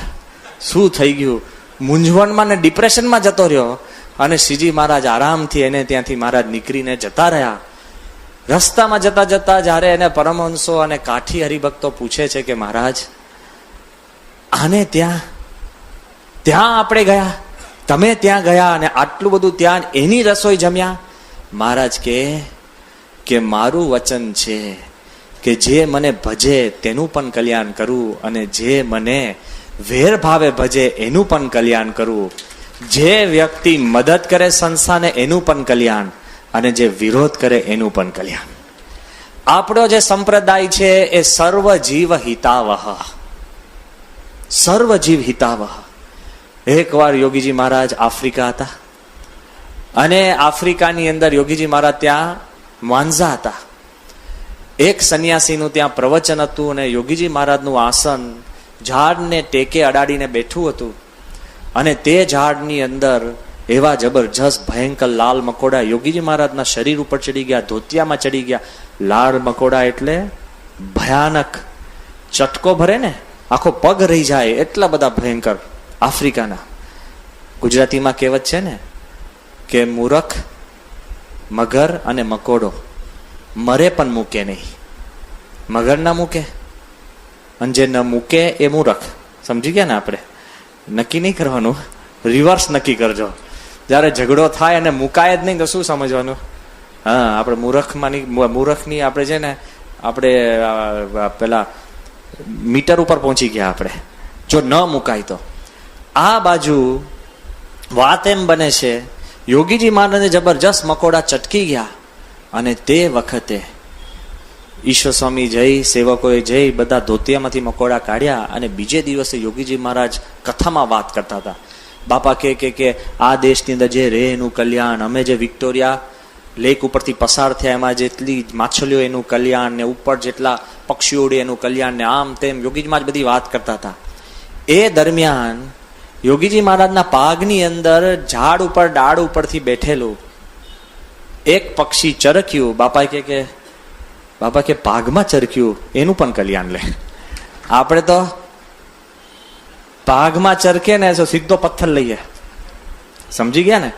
શું થઈ ગયું, મૂંઝવણમાં ને ડિપ્રેશનમાં જતો રહ્યો. અને શ્રીજી મહારાજ આરામથી એને ત્યાંથી મહારાજ નીકળીને જતા રહ્યા. રસ્તામાં જતા જતા જયારે એને પરમહંસો અને કાઠી હરિભક્તો પૂછે છે કે મહારાજ આને ત્યાં આપણે ગયા, તમે ત્યાં ગયા અને આટલું બધું ત્યાં એની રસોઈ જમ્યા? મહારાજ કે મારું વચન છે કે જે મને ભજે તેનું પણ કલ્યાણ કરું, અને જે મને વેર ભાવે ભજે એનું પણ કલ્યાણ કરું. જે વ્યક્તિ મદદ કરે સંસ્થાને એનું પણ કલ્યાણ, અને જે વિરોધ કરે એનું પણ કલ્યાણ. આપણો જે સંપ્રદાય છે એ સર્વ જીવ હિતાવહ. સર્વ જીવ હિતાવહ. એકવાર યોગીજી મહારાજ આફ્રિકા હતા, અને આફ્રિકાની અંદર યોગીજી મહારાજ ત્યાં માંઝા હતા. એક સંન્યાસીનું ત્યાં પ્રવચન હતું, અને યોગીજી મહારાજનું આસન ઝાડને ટેકે અડાડીને બેઠું હતું. અને તે ઝાડની અંદર એવા જબરજસ્ત ભયંકર લાલ મકોડા યોગીજી મહારાજના શરીર ઉપર ચડી ગયા, ધોતિયામાં ચડી ગયા. લાલ મકોડા એટલે ભયાનક, ચટકો ભરે ને આખો પગ રહી જાય એટલા બધા ભયંકર. આફ્રિકાના ગુજરાતીમાં કહેવત છે ને કે મૂરખ, મગર અને મકોડો મરે પણ મૂકે નહીં. મગર ના મૂકે, અને જે ન મૂકે એ મૂરખ. સમજી ગયા ને? આપણે નક્કી નહીં કરવાનું, રિવર્સ નક્કી કરજો. જયારે ઝઘડો થાય અને મુકાય જ નહીં તો શું સમજવાનું? હા, આપણે મૂરખની આપણે છે ને આપણે પેલા મીટર ઉપર પહોંચી ગયા આપણે, જો ન મુકાય તો. આ બાજુ વાત એમ બને છે યોગીજી મહારાજને જબરજસ્ત મકોડા ચટકી ગયા, અને તે વખતે ઈશ્વર સ્વામી જય, સેવકોએ જય, બધા ધોતિયામાંથી મકોડા કાઢ્યા. અને બીજે દિવસે યોગીજી મહારાજ કથામાં વાત કરતા હતા. બાપા કે આ દેશની અંદર જે રે એનું કલ્યાણ, અમે જે વિક્ટોરિયા લેક ઉપરથી પસાર થયા એમાં જેટલી માછલીઓ એનું કલ્યાણ, ને ઉપર જેટલા પક્ષીઓ ઉડે એનું કલ્યાણ, ને આમ તેમ યોગીજી મહારાજ બધી વાત કરતા હતા. એ દરમિયાન યોગીજી મહારાજના પાગની અંદર ઝાડ ઉપર ડાળ ઉપરથી બેઠેલું એક પક્ષી ચરક્યું. બાપા કે પાગમાં ચરક્યું એનું પણ કલ્યાણ લે. આપણે તો પાગમાં ચરકે ને તો સીધો પથ્થર લઈએ. સમજી ગયા ને?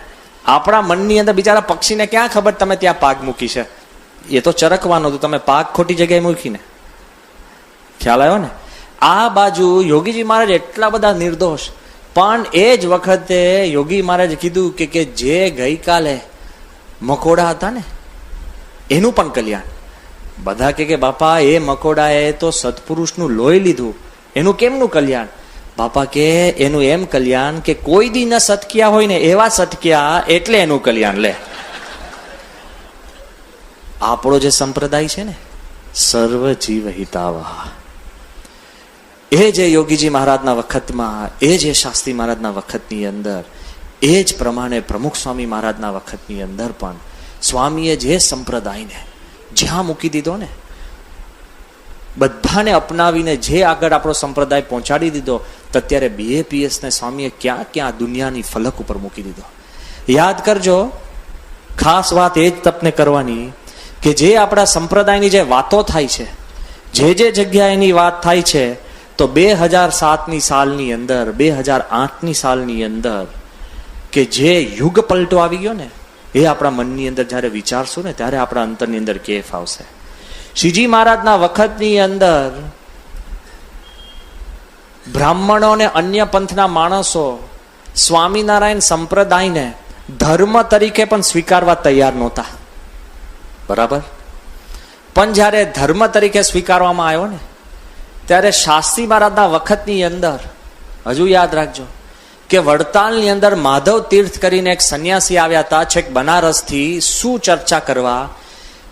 આપણા મનની અંદર બિચારા પક્ષીને ક્યાં ખબર તમે ત્યાં પાગ મૂકી છે? એ તો ચરકવાનો હતું, તમે પાગ ખોટી જગ્યાએ મૂકીને. ખ્યાલ આવ્યો ને? આ બાજુ યોગીજી મહારાજ એટલા બધા નિર્દોષ, પણ એ જ વખતે યોગી મહારાજે કીધું કે જે ગઈકાલે મકોડા હતા ને એનું પણ કલ્યાણ. બધા કે બાપા એ મકોડાએ તો સત્પુરુષનું લોહી લીધું, એનું કેમનું કલ્યાણ? બાપા કે એનું એમ કલ્યાણ કે કોઈ દી ન સટક્યા હોય ને એવા સટક્યા એટલે એનું કલ્યાણ. લે, આપણો જે સંપ્રદાય છે ને, સર્વ જીવ હિતાવહ, એ જે યોગીજી મહારાજના વખતમાં, એ જે શાસ્ત્રી મહારાજના વખતની અંદર, એ જ પ્રમાણે પ્રમુખ સ્વામી મહારાજના વખતની અંદર પણ સ્વામીએ જે સંપ્રદાયને જ્યાં મૂકી દીધો ને, બધાને અપનાવીને જે આગળ આપણો સંપ્રદાય પહોંચાડી દીધો, તો અત્યારે BAPS ને સ્વામીએ ક્યાં ક્યાં દુનિયાની ફલક ઉપર મૂકી દીધો. યાદ કરજો, ખાસ વાત એ જ તપને કરવાની કે જે આપણા સંપ્રદાયની જે વાતો થાય છે, જે જગ્યાએની વાત થાય છે, તો 2007ની સાલની અંદર, 2008ની સાલની અંદર કે જે યુગ પલટો આવી ગયો ને, એ આપણા મનની અંદર જયારે વિચારશું ને, ત્યારે આપણા અંતરની અંદર કેફ આવશે. શ્રીજી મહારાજના વખતની અંદર બ્રાહ્મણો અને અન્ય પંથના માણસો સ્વામિનારાયણ સંપ્રદાયને ધર્મ તરીકે પણ સ્વીકારવા તૈયાર નહોતા. બરાબર? પણ જયારે ધર્મ તરીકે સ્વીકારવામાં આવ્યો ને, ત્યારે શાસ્ત્રી મહારાજના વખતની અંદર, હજુ યાદ રાખજો કે વડતાલની અંદર માધવ તીર્થ કરીને એક સંન્યાસી આવ્યા હતા, છેક બનારસથી, શું ચર્ચા કરવા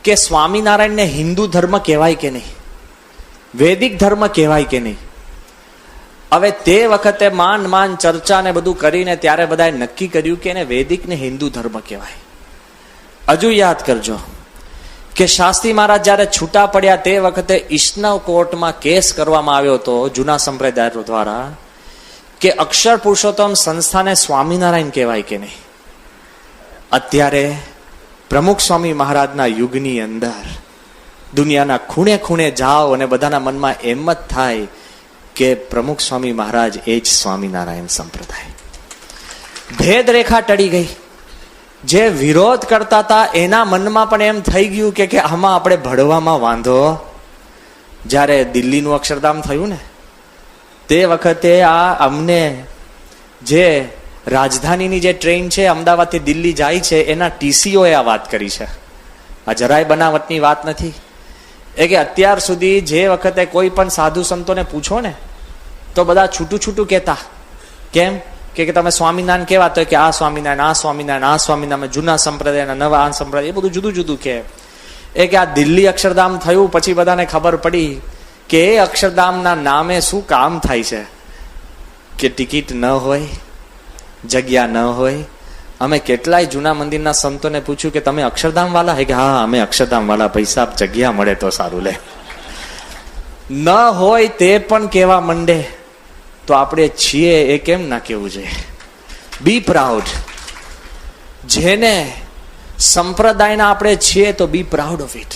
કે સ્વામિનારાયણને હિન્દુ ધર્મ કહેવાય કે નહીં, વૈદિક ધર્મ કહેવાય કે નહીં. હવે તે વખતે માંડ ચર્ચા ને બધું કરીને ત્યારે બધાએ નક્કી કર્યું કે એને વૈદિક ને હિન્દુ ધર્મ કહેવાય. હજુ યાદ કરજો કે શાસ્ત્રી મહારાજ જયારે છૂટા પડ્યા તે વખતે ઈષ્ણવ કોર્ટમાં કેસ કરવામાં આવ્યો હતો જૂના સંપ્રદાય દ્વારા કે અક્ષર પુરુષોત્તમ સંસ્થાને સ્વામિનારાયણ કહેવાય કે નહીં. અત્યારે પ્રમુખ સ્વામી મહારાજના યુગની અંદર દુનિયાના ખૂણે ખૂણે જાઓ અને બધાના મનમાં એમ જ થાય કે પ્રમુખ સ્વામી મહારાજ એ જ સ્વામિનારાયણ સંપ્રદાય. ભેદ રેખા ટળી ગઈ. જે વિરોધ કરતા હતા એના મનમાં પણ એમ થઈ ગયું કે આમાં આપણે ભળવામાં વાંધો. જ્યારે દિલ્હીનું અક્ષરધામ થયું ને, તે વખતે આ અમને જે રાજધાનીની જે ટ્રેન છે અમદાવાદથી દિલ્હી જાય છે, એના TCOએ આ વાત કરી છે. આ જરાય બનાવટની વાત નથી. એ કે અત્યાર સુધી જે વખતે કોઈ પણ સાધુ સંતોને પૂછો ને, તો બધા છૂટું કહેતા. કેમ કે તમે સ્વામિનારાયણ કેવા? તો કે આ સ્વામિનારાયણ, આ સ્વામિનારાયણ, આ સ્વામિનારાયણ, જૂના સંપ્રદાયના, નવા આ સંપ્રદાય, એ બધું જુદું જુદું કે. એ કે આ દિલ્હી અક્ષરધામ થયું પછી બધાને ખબર પડી કે એ અક્ષરધામના નામે શું કામ થાય છે કે ટિકિટ ન હોય, જગ્યા ન હોય. અમે કેટલાય જૂના મંદિરના સંતોને પૂછ્યું કે તમે અક્ષરધામ વાળા? હે કે હા, અમે અક્ષરધામ વાળા, પૈસા જગ્યા મળે તો સારું. લે, ન હોય તે પણ કેવા મંડે તો આપણે છીએ એ કેમ ના કેવું જોઈએ? બી પ્રાઉડ. જેને સંપ્રદાયના આપણે છીએ તો બી પ્રાઉડ ઓફ ઇટ.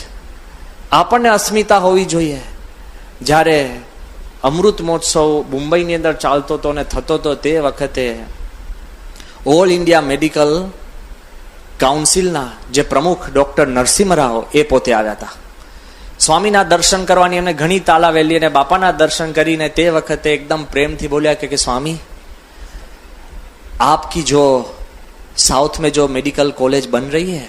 આપણને અસ્મિતા હોવી જોઈએ. જ્યારે અમૃત મહોત્સવ મુંબઈની અંદર ચાલતો હતો ને થતો હતો, તે વખતે ઓલ ઇન્ડિયા મેડિકલ કાઉન્સિલના જે પ્રમુખ ડોક્ટર નરસિંહ રાવ એ પોતે આવ્યા હતા. સ્વામીના દર્શન કરવાની એમને ઘણી તાલાવેલી, અને બાપાના દર્શન કરીને તે વખતે એકદમ પ્રેમથી બોલ્યા કે સ્વામી, आपकी जो साउथ में जो मेडिकल कॉलेज बन रही है,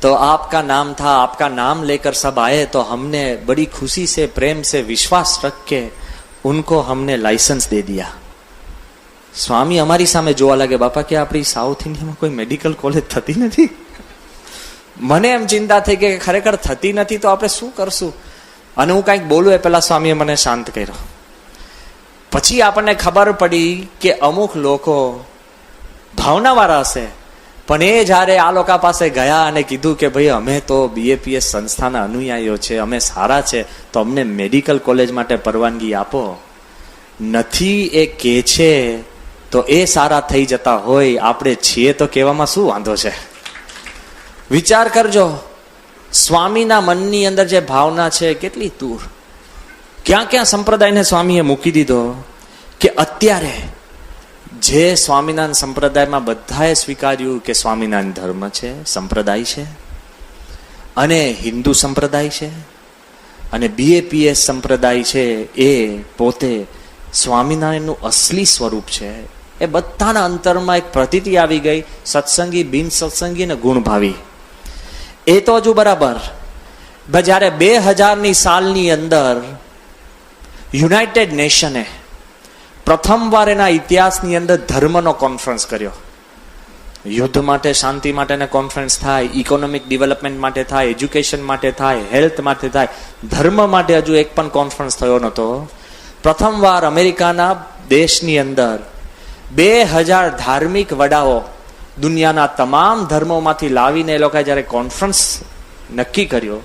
तो आपका नाम था, आपका नाम लेकर सब आए, तो हमने बड़ी खुशी से, प्रेम से, विश्वास रख के उनको हमने लाइसेंस दे दिया. સ્વામી અમારી સામે જોવા લાગે, બાપા કે આપણી સાઉથ ઇન્ડિયામાં કોઈ મેડિકલ કોલેજ થતી નથી. મને એમ ચિંતા થઈ કે ખરેખર થતી નથી તો આપણે શું કરશું. અને હું કંઈક બોલું એ પેલા સ્વામીએ મને શાંત કર્યો. પછી આપણને ખબર પડી કે અમુક લોકો ભાવનાવાળા હશે, પણ એ જ્યારે આ લોકો પાસે ગયા અને કીધું કે ભાઈ અમે તો BAPS સંસ્થાના અનુયાયીઓ છે, અમે સારા છે, તો અમને મેડિકલ કોલેજ માટે પરવાનગી આપો. નથી એ કે છે તો એ સારા થઈ જતા હોય, આપણે છીએ તો કહેવામાં શું વાંધો છે? વિચાર કરજો, સ્વામીના મનની અંદર જે ભાવના છે કેટલી દૂર. ક્યાં ક્યાં સંપ્રદાયને સ્વામીએ મૂકી દીધો કે અત્યારે જે સ્વામિનારાયણ સંપ્રદાયમાં બધાએ સ્વીકાર્યું કે સ્વામિનારાયણ ધર્મ છે, સંપ્રદાય છે, અને હિન્દુ સંપ્રદાય છે, અને BAPS સંપ્રદાય છે, એ પોતે સ્વામિનારાયણનું અસલી સ્વરૂપ છે. એ બધાના અંતરમાં એક પ્રતીતિ આવી ગઈ, સત્સંગી, બિન સત્સંગી અને ગુણભાવી. એ તો હજુ બરાબર. જ્યારે 2000ની સાલની અંદર યુનાઇટેડ નેશને પ્રથમવાર એના ઇતિહાસની અંદર ધર્મનો કોન્ફરન્સ કર્યો. યુદ્ધ માટે, શાંતિ માટેના કોન્ફરન્સ થાય, ઇકોનોમિક ડેવલપમેન્ટ માટે થાય, એજ્યુકેશન માટે થાય, હેલ્થ માટે થાય, ધર્મ માટે હજુ એક પણ કોન્ફરન્સ થયો નહોતો. પ્રથમવાર અમેરિકાના દેશની અંદર 2000 ધાર્મિક વડાઓ દુનિયાના તમામ ધર્મોમાંથી લાવીને એ લોકોએ જ્યારે કોન્ફરન્સ નક્કી કર્યો,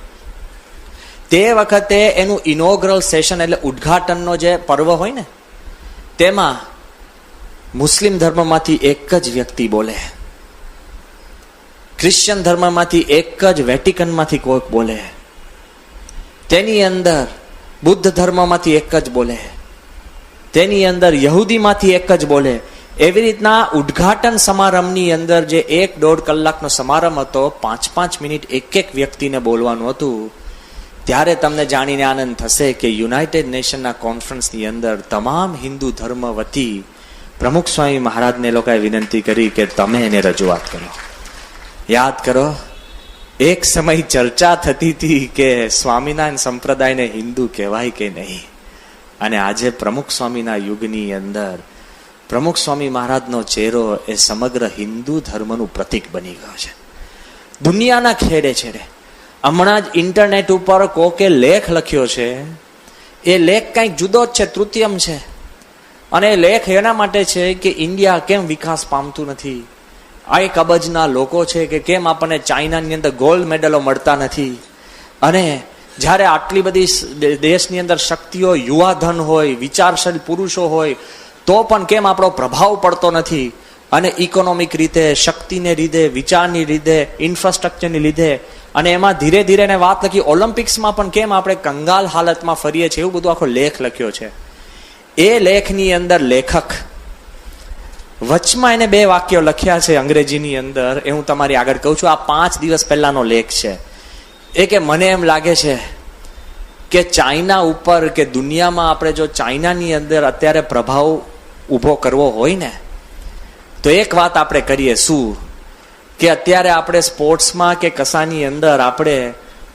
તે વખતે એનું ઇનોગ્રલ સેશન એટલે ઉદ્ઘાટનનો જે પર્વ હોય ને, તેમાં મુસ્લિમ ધર્મમાંથી એક જ વ્યક્તિ બોલે, ક્રિશ્ચિયન ધર્મમાંથી એક જ વેટિકનમાંથી કોઈક બોલે, તેની અંદર બુદ્ધ ધર્મમાંથી એક જ બોલે, તેની અંદર યહૂદીમાંથી એક જ બોલે. એવી રીતના ઉદ્ઘાટન સમારંભની અંદર જે 1-1.5 કલાકનો સમારંભ હતો, 5-5 મિનિટ એક વ્યક્તિને બોલવાનું હતું. ત્યારે તમને જાણીને આનંદ થશે કે યુનાઇટેડ નેશનના કોન્ફરન્સની અંદર તમામ હિન્દુ ધર્મ વતી પ્રમુખ સ્વામી મહારાજને લોકોએ વિનંતી કરી કે તમે એને રજૂઆત કરો. યાદ કરો, એક સમય ચર્ચા થતી હતી કે સ્વામિનારાયણ સંપ્રદાયને હિન્દુ કહેવાય કે નહીં. અને આજે પ્રમુખ સ્વામીના યુગની અંદર પ્રમુખ સ્વામી મહારાજનો ચહેરો એ સમગ્ર હિન્દુ ધર્મનું પ્રતીક બની ગયો છે. દુનિયાના ખેડે છેડે હમણાં જ ઇન્ટરનેટ ઉપર કોકે લેખ લખ્યો છે. એ લેખ કંઈક જુદો જ છે, તૃતીયમ છે. અને એ લેખ એના માટે છે કે ઇન્ડિયા કેમ વિકાસ પામતું નથી, આ એક અબજના લોકો છે કે કેમ આપણને ચાઇનાની અંદર ગોલ્ડ મેડલો મળતા નથી, અને જ્યારે આટલી બધી દેશની અંદર શક્તિઓ, યુવાધન હોય, વિચારશીલ પુરુષો હોય, તો પણ કેમ આપણો પ્રભાવ પડતો નથી. અને ઇકોનોમિક રીતે, શક્તિને લીધે, વિચારની લીધે, ઇન્ફ્રાસ્ટ્રક્ચરની લીધે, અને એમાં ધીરે ધીરે એને વાત લખી ઓલિમ્પિક્સમાં પણ કેમ આપણે કંગાલ હાલતમાં ફરીએ છીએ, એવું બધું આખો લેખ લખ્યો છે. એ લેખની અંદર લેખક વચમાં એને 2 વાક્યો લખ્યા છે અંગ્રેજીની અંદર, એ હું તમારી આગળ કહું છું. આ 5 દિવસ પહેલાનો લેખ છે. એ કે મને એમ લાગે છે કે ચાઇના ઉપર કે દુનિયામાં આપણે જો ચાઇનાની અંદર અત્યારે પ્રભાવ ઊભો કરવો હોય ને, તો એક વાત આપણે કરીએ. શું કે અત્યારે આપણે સ્પોર્ટ્સમાં કે કશાની અંદર આપણે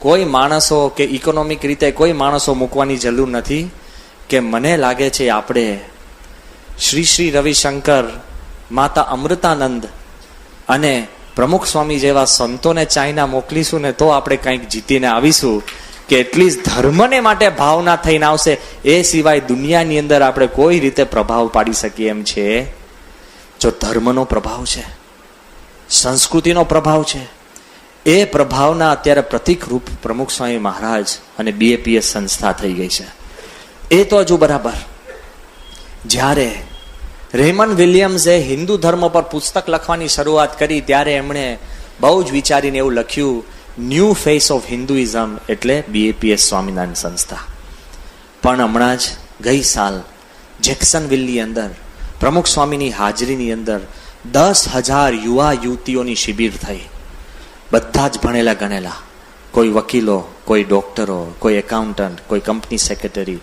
કોઈ માણસો કે ઇકોનોમિક રીતે કોઈ માણસો મૂકવાની જરૂર નથી. કે મને લાગે છે આપણે શ્રી રવિશંકર, માતા અમૃતાનંદ અને પ્રમુખ સ્વામી જેવા સંતોને ચાઇના મોકલીશું ને તો આપણે કંઈક જીતીને આવીશું. કે એટલીસ્ટ ધર્મને માટે ભાવના થઈને આવશે. એ સિવાય દુનિયાની અંદર આપણે કોઈ રીતે પ્રભાવ પાડી શકીએ એમ છે. જો ધર્મનો પ્રભાવ છે, સંસ્કૃતિનો પ્રભાવ છે, એ પ્રભાવના અત્યારે પ્રતિક રૂપ પ્રમુખ સ્વામી મહારાજ અને BAPS સંસ્થા થઈ ગઈ છે. એ તો હજુ બરાબર. જ્યારે રેમન વિલિયમ્સે હિન્દુ ધર્મ પર પુસ્તક લખવાની શરૂઆત કરી, ત્યારે એમણે બહુ જ વિચારીને એવું લખ્યું, ન્યૂ ફેસ ઓફ હિન્દુઇઝમ, એટલે BAPS સ્વામિનારાયણ સંસ્થા. પણ હમણાં જ ગઈ સાલ જેક્સનવિલની અંદર પ્રમુખ સ્વામીની હાજરીની અંદર 10,000 યુવા યુવતીઓની શિબિર થઈ. બધા જ ભણેલા ગણેલા, કોઈ વકીલો, કોઈ ડોક્ટરો, કોઈ એકાઉન્ટન્ટ, કોઈ કંપની સેક્રેટરી,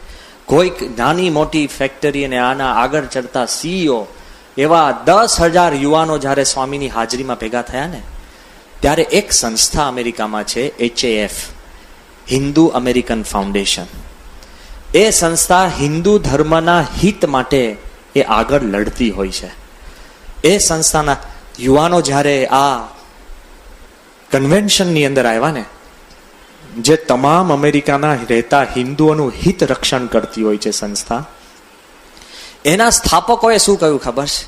કોઈ નાની મોટી ફેક્ટરી અને આના આગળ ચડતા CEO, એવા 10,000 યુવાનો જ્યારે સ્વામીની હાજરીમાં ભેગા થયા ને, ત્યારે એક સંસ્થા અમેરિકામાં છે, HAF, હિન્દુ અમેરિકન ફાઉન્ડેશન. એ સંસ્થા હિન્દુ ધર્મના હિત માટે એ આગળ લડતી હોય છે. એ સંસ્થાના યુવાનો જ્યારે આ કન્વેન્શનની અંદર આવ્યા ને, જે તમામ અમેરિકાના રહેતા હિન્દુઓનું હિત રક્ષણ કરતી હોય છે સંસ્થા, એના સ્થાપકોએ શું કહ્યું ખબર છે?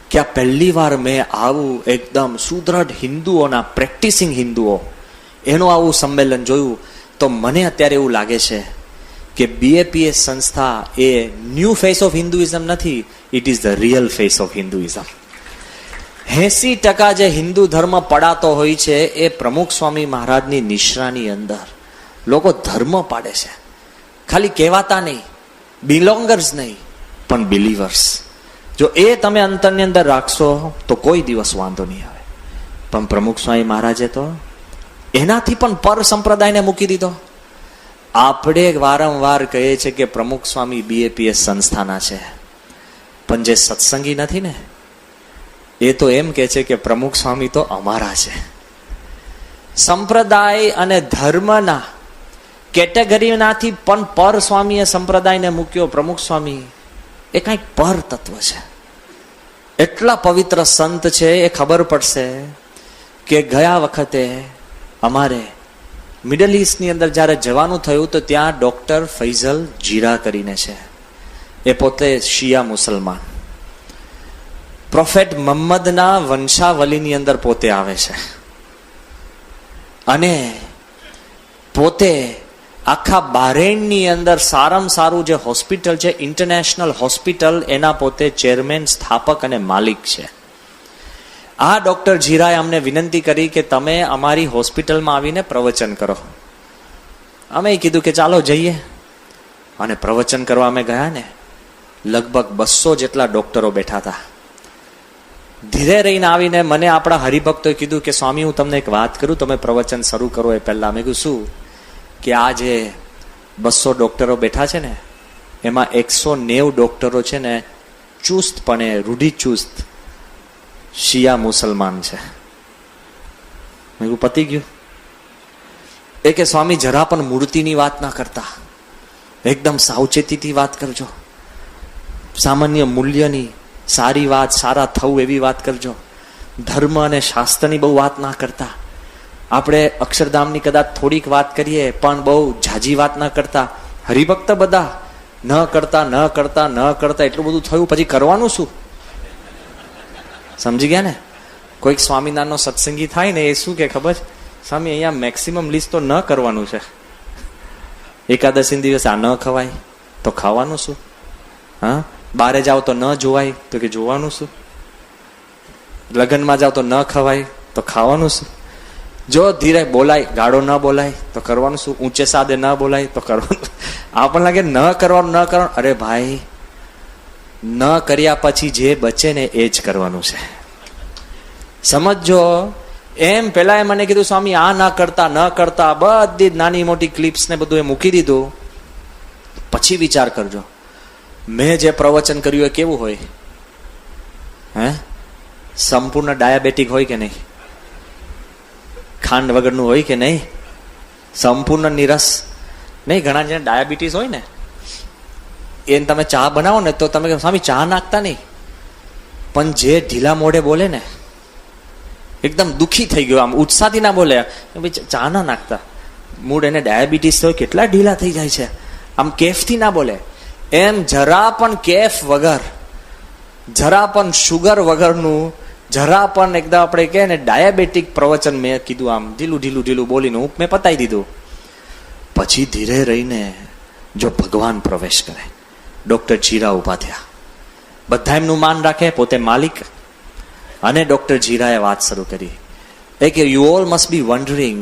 કે આ પહેલી વાર મેં આવું એકદમ સુદ્રઢ હિન્દુઓના, પ્રેક્ટિસિંગ હિન્દુઓ, એનું આવું સંમેલન જોયું. તો મને અત્યારે એવું લાગે છે કે BAPS સંસ્થા એ ન્યૂ ફેસ ઓફ હિન્દુઇઝમ નથી, it is the real face of Hinduism. 80% જે હિન્દુ ધર્મ પડાતો હોય છે એ પ્રમુખ સ્વામી મહારાજની નિશ્રાની અંદર લોકો ધર્મ પાડે છે. ખાલી કહેવાતા નહીં, બિલોંગર્સ નહીં, પણ બિલીવર્સ. જો એ તમે અંતરની અંદર રાખશો તો કોઈ દિવસ વાંધો નહીં આવે. પણ પ્રમુખ સ્વામી મહારાજે તો એનાથી પણ પર સંપ્રદાયને મૂકી દીધો. આપણે વારંવાર કહીએ છીએ કે પ્રમુખ સ્વામી BAPS સંસ્થાના છે, પણ જે સત્સંગી નથી ને, એ તો એમ કે છે કે પ્રમુખ સ્વામી તો અમારા છે. સંપ્રદાય અને ધર્મના કેટેગરીનાથી પણ પર સ્વામીએ સંપ્રદાયને મૂક્યો. પ્રમુખ સ્વામી એ કંઈક પર તત્વ છે, એટલા પવિત્ર સંત છે. એ ખબર પડશે કે ગયા વખતે અમારે મિડલ ઈસ્ટની અંદર જ્યારે જવાનું થયું તો ત્યાં ડોક્ટર ફૈઝલ જીરા કરીને છે. એ પોતે શિયા મુસલમાન, પ્રોફેટ મોહમ્મદના વંશાવલીની અંદર પોતે આવે છે અને પોતે આખા બહરેઇનની અંદર સારામાં સારું જે હોસ્પિટલ છે, ઇન્ટરનેશનલ હોસ્પિટલ, એના પોતે ચેરમેન, સ્થાપક અને માલિક છે. આ ડોક્ટર જીરાએ અમને વિનંતી કરી કે તમે અમારી હોસ્પિટલમાં આવીને પ્રવચન કરો. અમે કીધું કે ચાલો જઈએ. અને પ્રવચન કરવા અમે ગયા ને, લગભગ 200 જેટલા ડોક્ટરો બેઠા હતા. ધીરે રહીને આવીને મને આપણા હરિભક્તોએ કીધું કે સ્વામી હું તમને એક વાત કરું, તમે પ્રવચન શરૂ કરો એ પહેલા. મેં કીધું શું? કે આ જે 200 ડોક્ટરો બેઠા છે ને, એમાં 190 ડોક્ટરો છે ને ચુસ્તપણે રૂઢિચુસ્ત શિયા મુસલમાન છે. મેં કીધું પતી ગયું. એ કે સ્વામી જરા પણ મૂર્તિની વાત ના કરતા, એકદમ સાવચેતીથી વાત કરજો, સામાન્ય મૂલ્યની સારી વાત, સારા થવું એવી વાત કરજો, ધર્મ અને શાસ્ત્રની બહુ વાત ના કરતા. આપણે અક્ષરધામની કદાચ થોડીક વાત કરીએ પણ બહુ ઝાજી વાત ના કરતા. હરિભક્ત બધા ન કરતા એટલું બધું થયું, પછી કરવાનું શું? સમજી ગયા ને? કોઈક સ્વામિનારાયણનો સત્સંગી થાય ને, એ શું કે ખબર છે? સ્વામી અહીંયા મેક્સિમમ લિસ્ટ તો ન કરવાનું છે. એકાદશી દિવસે આ ન ખવાય તો ખાવાનું શું? હા, બારે જાઓ તો ન જોવાય તો કે જોવાનું શું? લગ્નમાં જાઓ તો ન ખવાય તો ખાવાનું શું? જો ધીરે બોલાય, ગાળો ન બોલાય તો કરવાનું શું? ઊંચે સાદે ન બોલાય તો કરવાનું. આપણને લાગે ન કરવાનું. અરે ભાઈ, ન કર્યા પછી જે બચે ને એ જ કરવાનું છે, સમજો. એમ પેલા મને કીધું સ્વામી આ ન કરતા બધી નાની મોટી ક્લિપ્સ ને બધું એ મૂકી દીધું. પછી વિચાર કરજો, મેં જે પ્રવચન કર્યું એ કેવું હોય? હે, સંપૂર્ણ ડાયાબેટિક હોય કે નહીં? ખાંડ વગરનું હોય કે નહીં? સંપૂર્ણ નિરસ નહીં. ઘણા જેને ડાયાબિટીસ હોય ને, એને તમે ચા બનાવો ને તો તમે સ્વામી ચા નાખતા નહીં, પણ જે ઢીલા મોઢે બોલે ને, એકદમ દુઃખી થઈ ગયો, આમ ઉત્સાહથી ના બોલે, ભાઈ ચા ના નાખતા, મૂળ એને ડાયાબિટીસ હોય, કેટલા ઢીલા થઈ જાય છે, આમ કેફથી ના બોલે. એમ જરા પણ કેફ વગર, જરા પણ શુગર વગરનું, જરા પણ એકદમ આપણે કહે ને ડાયાબેટિક પ્રવચન મેં કીધું, આમ ઢીલું બોલીને હું મેં પતાવી દીધું. પછી ધીરે રહીને જો ભગવાન પ્રવેશ કરે. ડોક્ટર જીરા ઉભા થયા, બધા એમનું માન રાખે, પોતે માલિક. અને ડોક્ટર જીરાએ વાત શરૂ કરી કે you all must be wondering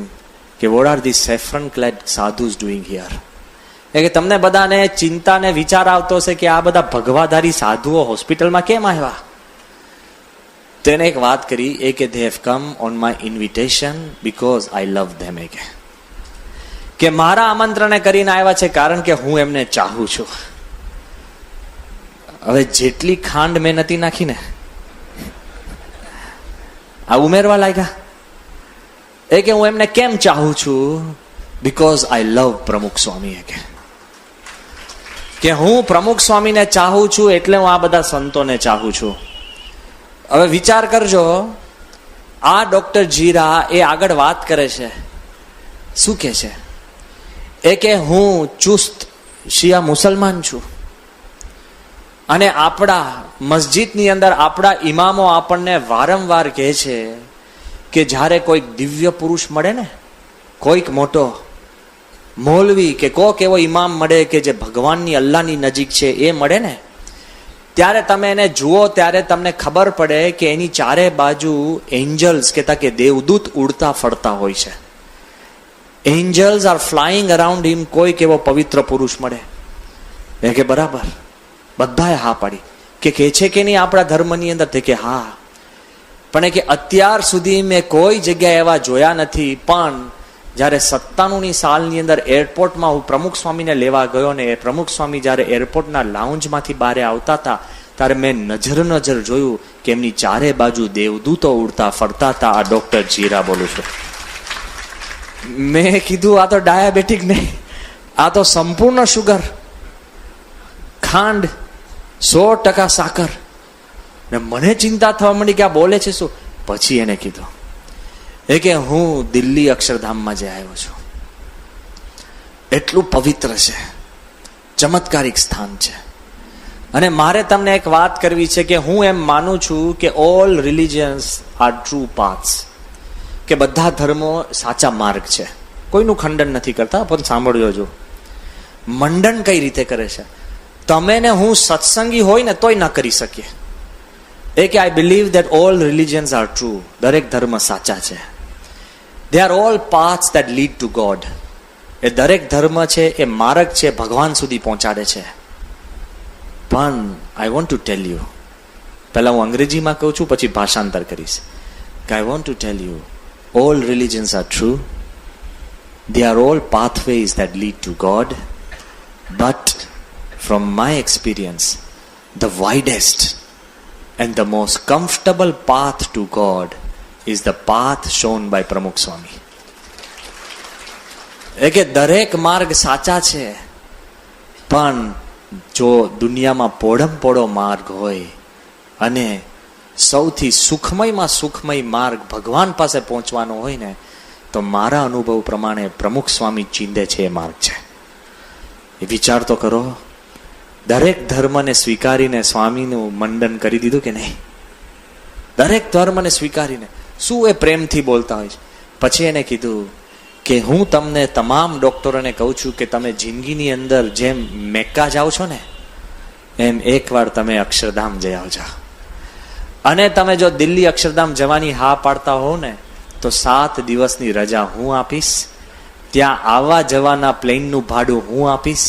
કે what are the saffron clad sadhus doing here. કે તમને બધાને ચિંતા ને વિચાર આવતો હશે કે આ બધા ભગવાધારી સાધુઓ હોસ્પિટલમાં કેમ આવ્યા? તેને એક વાત કરી કે they have come on my invitation because I love them. કે મારા આમંત્રણે કરીને આવ્યા છે કારણ કે હું એમને ચાહું છું. હવે જેટલી ખાંડ મેં નથી નાખી ને, આ ઉમેરવા લાગ્યા. કે હું એમને કેમ ચાહું છું? because I love પ્રમુખ સ્વામી. કે હું પ્રમુખ સ્વામીને ચાહું છું એટલે હું આ બધા સંતોને ચાહું છું. હવે વિચાર કરજો, આ ડોક્ટર જીરા એ આગળ વાત કરે છે, શું કે છે? કે હું ચુસ્ત શિયા મુસલમાન છું અને આપણા મસ્જિદની અંદર આપણા ઇમામો આપણને વારંવાર કહે છે કે જ્યારે કોઈક દિવ્ય પુરુષ મળે ને, કોઈક મોટો મૌલવી કે કોઈક એવો ઇમામ મળે કે જે ભગવાનની અલ્લાહની નજીક છે, એ મળે ને, ત્યારે તમે એને જુઓ ત્યારે તમને ખબર પડે કે એની ચારે બાજુ એન્જલ્સ કહેતા કે દેવદૂત ઉડતા ફરતા હોય છે. એન્જલ્સ આર ફ્લાઇંગ અરાઉન્ડ હિમ. કોઈક એવો પવિત્ર પુરુષ મળે કે બરાબર, બધાએ હા પાડી. કે છે કે નહીં આપણા ધર્મની અંદર? કે હા. પણ કે અત્યાર સુધી મેં કોઈ જગ્યાએ એવા જોયા નથી. પણ જ્યારે 97ની સાલની અંદર એરપોર્ટમાં હું પ્રમુખ સ્વામીને લેવા ગયો ને, એ પ્રમુખ સ્વામી જ્યારે એરપોર્ટના લાઉન્જમાંથી બહાર આવતા હતા ત્યારે મેં નજર જોયું કે એમની ચારે બાજુ દેવદૂતો ઉડતા ફરતા હતા. આ ડોક્ટર જીરા બોલું છું. મેં કીધું આ તો ડાયાબેટિક નહીં, આ તો સંપૂર્ણ શુગર, ખાંડ, 100% સાકર. ને મને ચિંતા થવા માંડી કે આ બોલે છે શું. પછી એને કીધું એ કે હું દિલ્હી અક્ષરધામમાં જે આવ્યો છું, એટલું પવિત્ર છે, ચમત્કારિક સ્થાન છે. અને મારે તમને એક વાત કરવી છે કે હું એમ માનું છું કે all religions are true paths, કે બધા ધર્મો સાચા માર્ગ છે. કોઈનું ખંડન નથી કરતા, પણ સાંભળજો જો મંડન કઈ રીતે કરે છે. તમે ને હું સત્સંગી હોય ને તોય ના કરી શકીએ. એ કે I believe that all religions are true, દરેક ધર્મ સાચા છે. They are all paths that lead to God. એ દરેક ધર્મ છે એ માર્ગ છે, ભગવાન સુધી પહોંચાડે છે. પણ I want to tell you, પહેલા હું અંગ્રેજીમાં કહું છું પછી ભાષાંતર કરીશ, કે I want to tell you all religions are true, they are all pathways that lead to God, but from my experience the widest and the most comfortable path to God is the path shown by Pramukh Swami. એ કે દરેક માર્ગ સાચા છે, પણ જો દુનિયામાં પોળો માર્ગ હોય અને સૌથી સુખમયમાં સુખમય માર્ગ ભગવાન પાસે પહોંચવાનો હોય ને, તો મારા અનુભવ પ્રમાણે પ્રમુખ સ્વામી ચીંધે છે એ માર્ગ છે. એ વિચાર તો કરો, દરેક ધર્મને સ્વીકારીને સ્વામીનું મંડન કરી દીધું કે નહીં? દરેક ધર્મને સ્વીકારીને શું એ પ્રેમથી બોલતા હોય છે. પછી એને કીધું કે હું તમને તમામ ડોક્ટરોને કહું છું કે તમે જિંદગીની અંદર જેમ મેક્કા જાઓ છો ને, એમ એકવાર તમે અક્ષરધામ જઈ આવજો. અને તમે જો દિલ્હી અક્ષરધામ જવાની હા પાડતા હો ને, તો 7 દિવસની રજા હું આપીશ. ત્યાં આવવા જવાના પ્લેનનું ભાડું હું આપીશ.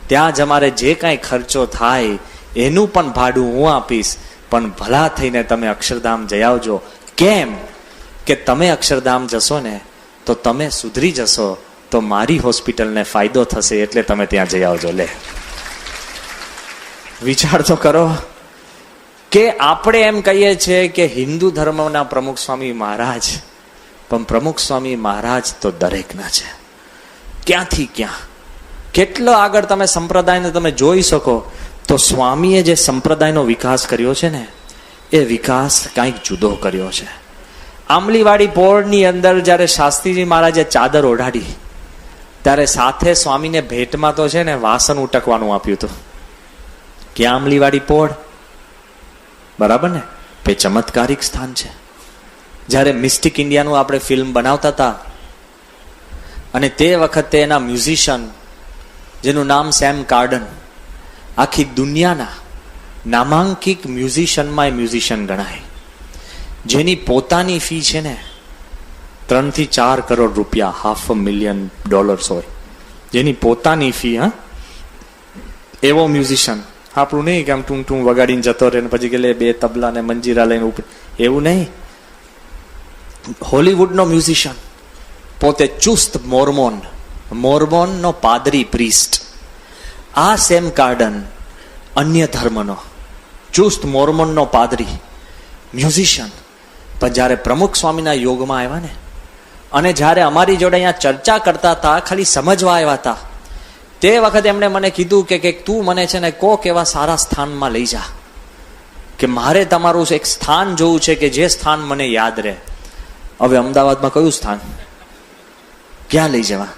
ત્યાં જ અમારે જે કાંઈ ખર્ચો થાય એનું પણ ભાડું હું આપીશ. પણ ભલા થઈને તમે અક્ષરધામ જઈ આવજો. કેમ કે તમે અક્ષરધામ જશો ને તો તમે સુધરી જશો, તો મારી હોસ્પિટલને ફાયદો થશે, એટલે તમે ત્યાં જઈ આવજો. લે, વિચાર તો કરો કે આપણે એમ કહીએ છીએ કે હિન્દુ ધર્મના પ્રમુખ સ્વામી મહારાજ, પણ પ્રમુખ સ્વામી મહારાજ તો દરેકના છે. ક્યાંથી ક્યાં કેટલો આગળ તમે સંપ્રદાયને તમે જોઈ શકો, તો સ્વામીએ જે સંપ્રદાયનો વિકાસ કર્યો છે ને, એ વિકાસ કંઈક જુદો કર્યો છે. આંબલીવાડી પોળની અંદર જ્યારે શાસ્ત્રીજી મહારાજે ચાદર ઓઢાડી, ત્યારે સાથે સ્વામીને ભેટમાં તો છે ને વાસણ ઉટકવાનું આપ્યું હતું. ક્યાં? આંબલીવાડી પોળ, બરાબર ને? એ ચમત્કારિક સ્થાન છે. જ્યારે મિસ્ટિક ઇન્ડિયાનું આપણે ફિલ્મ બનાવતા હતા, અને તે વખતે એના મ્યુઝિશિયન જેનું નામ સેમ કાર્ડન, આખી દુનિયાના નામાંકિત મ્યુઝિશિયનમાં એ મ્યુઝિશિયન ગણાય, જેની પોતાની ફી છે ને 3 થી 4 કરોડ રૂપિયા, $500,000 હોય, જેની પોતાની ફી. હા, એવો મ્યુઝિશિયન. આપણું નહીં કે આમ ટૂંક ટૂંક વગાડીને જતો રહે ને પછી કે લે 2 તબલા ને મંજીરા લઈને ઉપર, એવું નહીં. હોલીવુડનો મ્યુઝિશિયન, પોતે ચુસ્ત મોર્મોનનો પાદરી પ્રીસ્ટ. આ સેમ કાર્ડન અન્ય ધર્મનો ચુસ્ત મોર્મોનનો પાદરી મ્યુઝિશિયન. પણ જ્યારે પ્રમુખ સ્વામીના યોગમાં આવ્યા ને, અને જ્યારે અમારી જોડે અહીંયા ચર્ચા કરતા હતા, ખાલી સમજવા આવ્યા હતા, તે વખતે એમણે મને કીધું કે તું મને છે ને કોક એવા સારા સ્થાનમાં લઈ જા, કે મારે તમારું એક સ્થાન જોવું છે કે જે સ્થાન મને યાદ રહે. હવે અમદાવાદમાં કયું સ્થાન, ક્યાં લઈ જવા?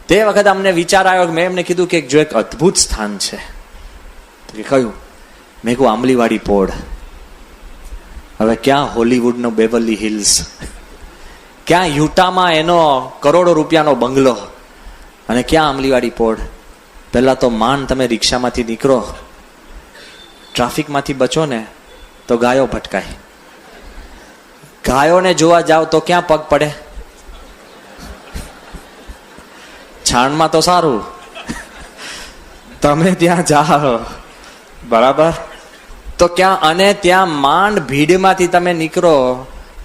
તે વખતે અમને વિચાર આવ્યો કે મેં એમને કીધું કે જો એક અદ્ભુત સ્થાન છે. કે કયું? મેં કહ્યું આંબલીવાડી પોળ. હવે ક્યાં હોલીવુડનો બેવરલી હિલ્સ, ક્યાં યુટામાં એનો કરોડો રૂપિયાનો બંગલો, અને ક્યાં આંબલીવાડી પોળ? પહેલા તો માન તમે રિક્ષામાંથી નીકળો, ટ્રાફિકમાંથી બચો ને તો ગાયો ભટકાય. ગાયોને જોવા જાવ તો ક્યાં પગ પડે? છાણમાં તો સારું, તમે ત્યાં જાઓ, બરાબર? તો ક્યાં? અને ત્યાં માંડ ભીડમાંથી તમે નીકળો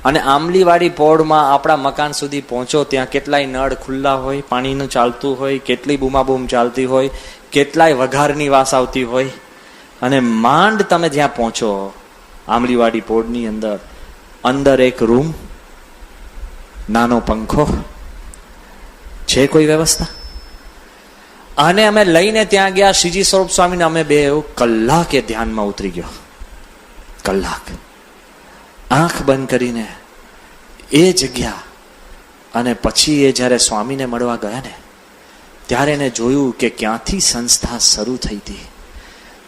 અને આંબલીવાડી પોળમાં આપણા મકાન સુધી પહોંચો, ત્યાં કેટલાય નળ ખુલ્લા હોય, પાણીનું ચાલતું હોય, કેટલી બૂમાબૂમ ચાલતી હોય, કેટલાય વઘારની વાસ આવતી હોય, અને માંડ તમે જ્યાં પહોંચો આંબલીવાડી પોળની અંદર એક રૂમ, નાનો પંખો છે, કોઈ વ્યવસ્થા? અને અમે લઈને ત્યાં ગયા શ્રીજી સ્વરૂપ સ્વામીને. અમે બે કલાક એ ધ્યાનમાં ઉતરી ગયો. કલાક આંખ બંધ કરીને એ જગ્યા. અને પછી એ જ્યારે સ્વામીને મળવા ગયા ને ત્યારે એને જોયું કે ક્યાંથી સંસ્થા શરૂ થઈ હતી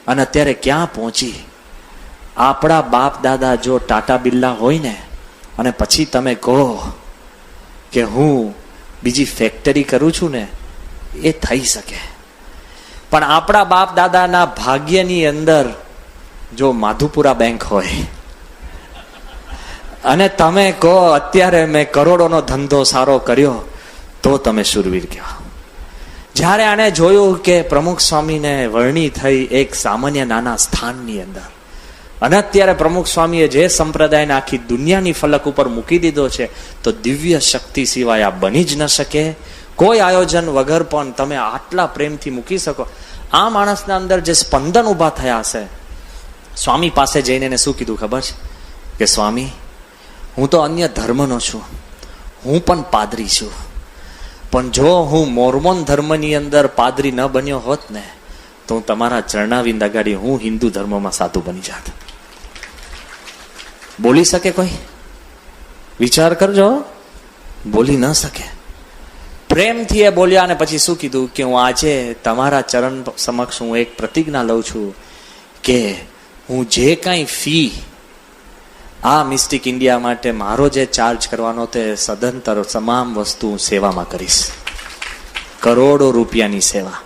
અને અત્યારે ક્યાં પહોંચી. આપણા બાપ દાદા જો ટાટા બિરલા હોય ને અને પછી તમે કહો કે હું બીજી ફેક્ટરી કરું છું ને, એ થઈ શકે. પણ આપણા બાપ દાદાના ભાગ્યની અંદર જો માધુપુરા બેંક હોય અને તમે કહો અત્યારે મેં કરોડોનો ધંધો સારો કર્યો, તો તમે શૂરવીર કહેવાય. જ્યારે આને જોયું કે પ્રમુખ સ્વામીને વરણી થઈ એક સામાન્ય નાના સ્થાનની અંદર, અને અત્યારે પ્રમુખ સ્વામીએ જે સંપ્રદાયને આખી દુનિયાની ફલક ઉપર મૂકી દીધો છે, તો દિવ્ય શક્તિ સિવાય આ બની જ ન શકે. કોઈ આયોજન વગર પણ તમે આટલા પ્રેમથી મૂકી શકો. આ માણસના અંદર જે સ્પંદન ઊભા થયા હશે, સ્વામી પાસે જઈને એને શું કીધું ખબર છે કે સ્વામી, હું તો અન્ય ધર્મનો છું, હું પણ પાદરી છું, પણ જો હું મોર્મોન ધર્મની અંદર પાદરી ન બન્યો હોત ને તો હું તમારા ચરણાવિંદ અગાડી હું હિન્દુ ધર્મમાં સાધુ બની જાત. બોલી શકે કોઈ? વિચાર કરજો. બોલી ન શકે. પ્રેમથી એ બોલ્યા. અને પછી શું કીધું કે હું આજે તમારા ચરણ સમક્ષ હું એક પ્રતિજ્ઞા લઉં છું કે હું જે કાંઈ ફી આ મિસ્ટિક ઇન્ડિયા માટે મારો જે ચાર્જ કરવાનો તે સદંતર તમામ વસ્તુ હું સેવામાં કરીશ. કરોડો રૂપિયાની સેવા.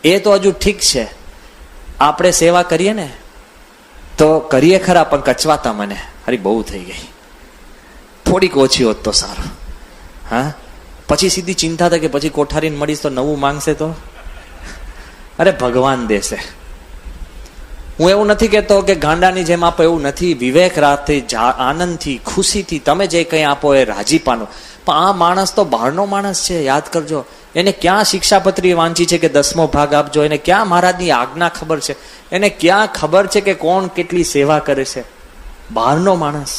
એ તો હજુ ઠીક છે, આપણે સેવા કરીએ ને તો કરીએ ખરા, પણ કચવાતા મને અરે બહુ થઈ ગઈ, થોડીક ઓછી હોત તો સારું. હા, પછી સીધી ચિંતા થાય કે પછી કોઠારીને મળીશ તો નવું માંગશે તો અરે ભગવાન દેશે. હું એવું નથી કહેતો કે ગાંડાની જેમ આપો, એવું નથી. વિવેક રાતથી, આનંદથી, ખુશીથી તમે જે કંઈ આપો એ રાજીપાનો. પણ આ માણસ તો બહારનો માણસ છે, યાદ કરજો. એને ક્યાં શિક્ષાપત્રી વાંચી છે કે 10મો ભાગ આપજો? એને ક્યાં મહારાજની આજ્ઞા ખબર છે? એને ક્યાં ખબર છે કે કોણ કેટલી સેવા કરે છે? બહારનો માણસ.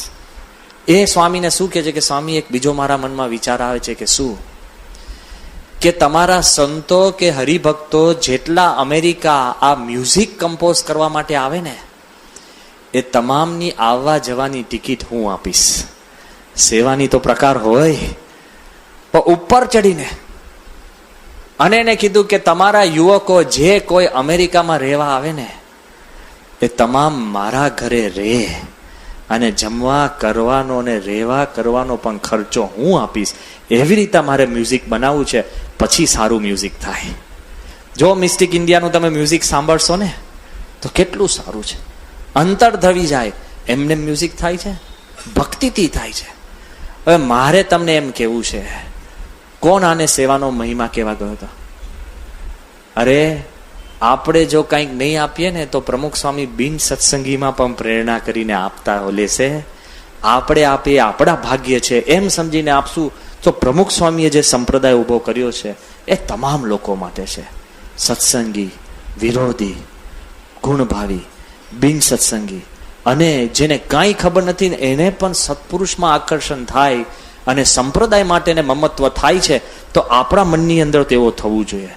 એ સ્વામીને શું કહે છે કે સ્વામી, એક બીજો મારા મનમાં વિચાર આવે છે કે શું, કે તમારા સંતો કે હરિભક્તો જેટલા અમેરિકા આ મ્યુઝિક કમ્પોઝ કરવા માટે આવે ને, એ તમામની આવવા જવાની ટિકિટ હું આપીશ. સેવાની તો પ્રકાર હોય, પણ ઉપર ચડીને. અને એને કીધું કે તમારા યુવકો જે કોઈ અમેરિકામાં રહેવા આવે ને, એ તમામ મારા ઘરે રહે અને જમવા કરવાનો અને રહેવા કરવાનો પણ ખર્ચો હું આપીશ. એવી રીતે મારે મ્યુઝિક બનાવવું છે, પછી સારું મ્યુઝિક થાય. જો મિસ્ટિક ઇન્ડિયાનું તમે મ્યુઝિક સાંભળશો ને તો કેટલું સારું છે. અંતર ધવી જાય એમને મ્યુઝિક થાય છે, ભક્તિથી થાય છે. હવે મારે તમને એમ કેવું છે, કોણ આને સેવાનો મહિમા કહેવા ગયો હતો? અરે આપણે જો કંઈક નહીં આપીએ ને તો પ્રમુખ સ્વામી બિન સત્સંગીમાં પણ પ્રેરણા કરીને આપતા લેશે. આપણે આપીએ આપણા ભાગ્ય છે એમ સમજીને આપશું તો પ્રમુખ સ્વામીએ જે સંપ્રદાય ઊભો કર્યો છે એ તમામ લોકો માટે છે. સત્સંગી, વિરોધી, ગુણભાવી, બિન સત્સંગી અને જેને કાંઈ ખબર નથી ને એને પણ સત્પુરુષમાં આકર્ષણ થાય અને સંપ્રદાય માટે મમત્વ થાય છે, તો આપણા મનની અંદર તેવો થવું જોઈએ.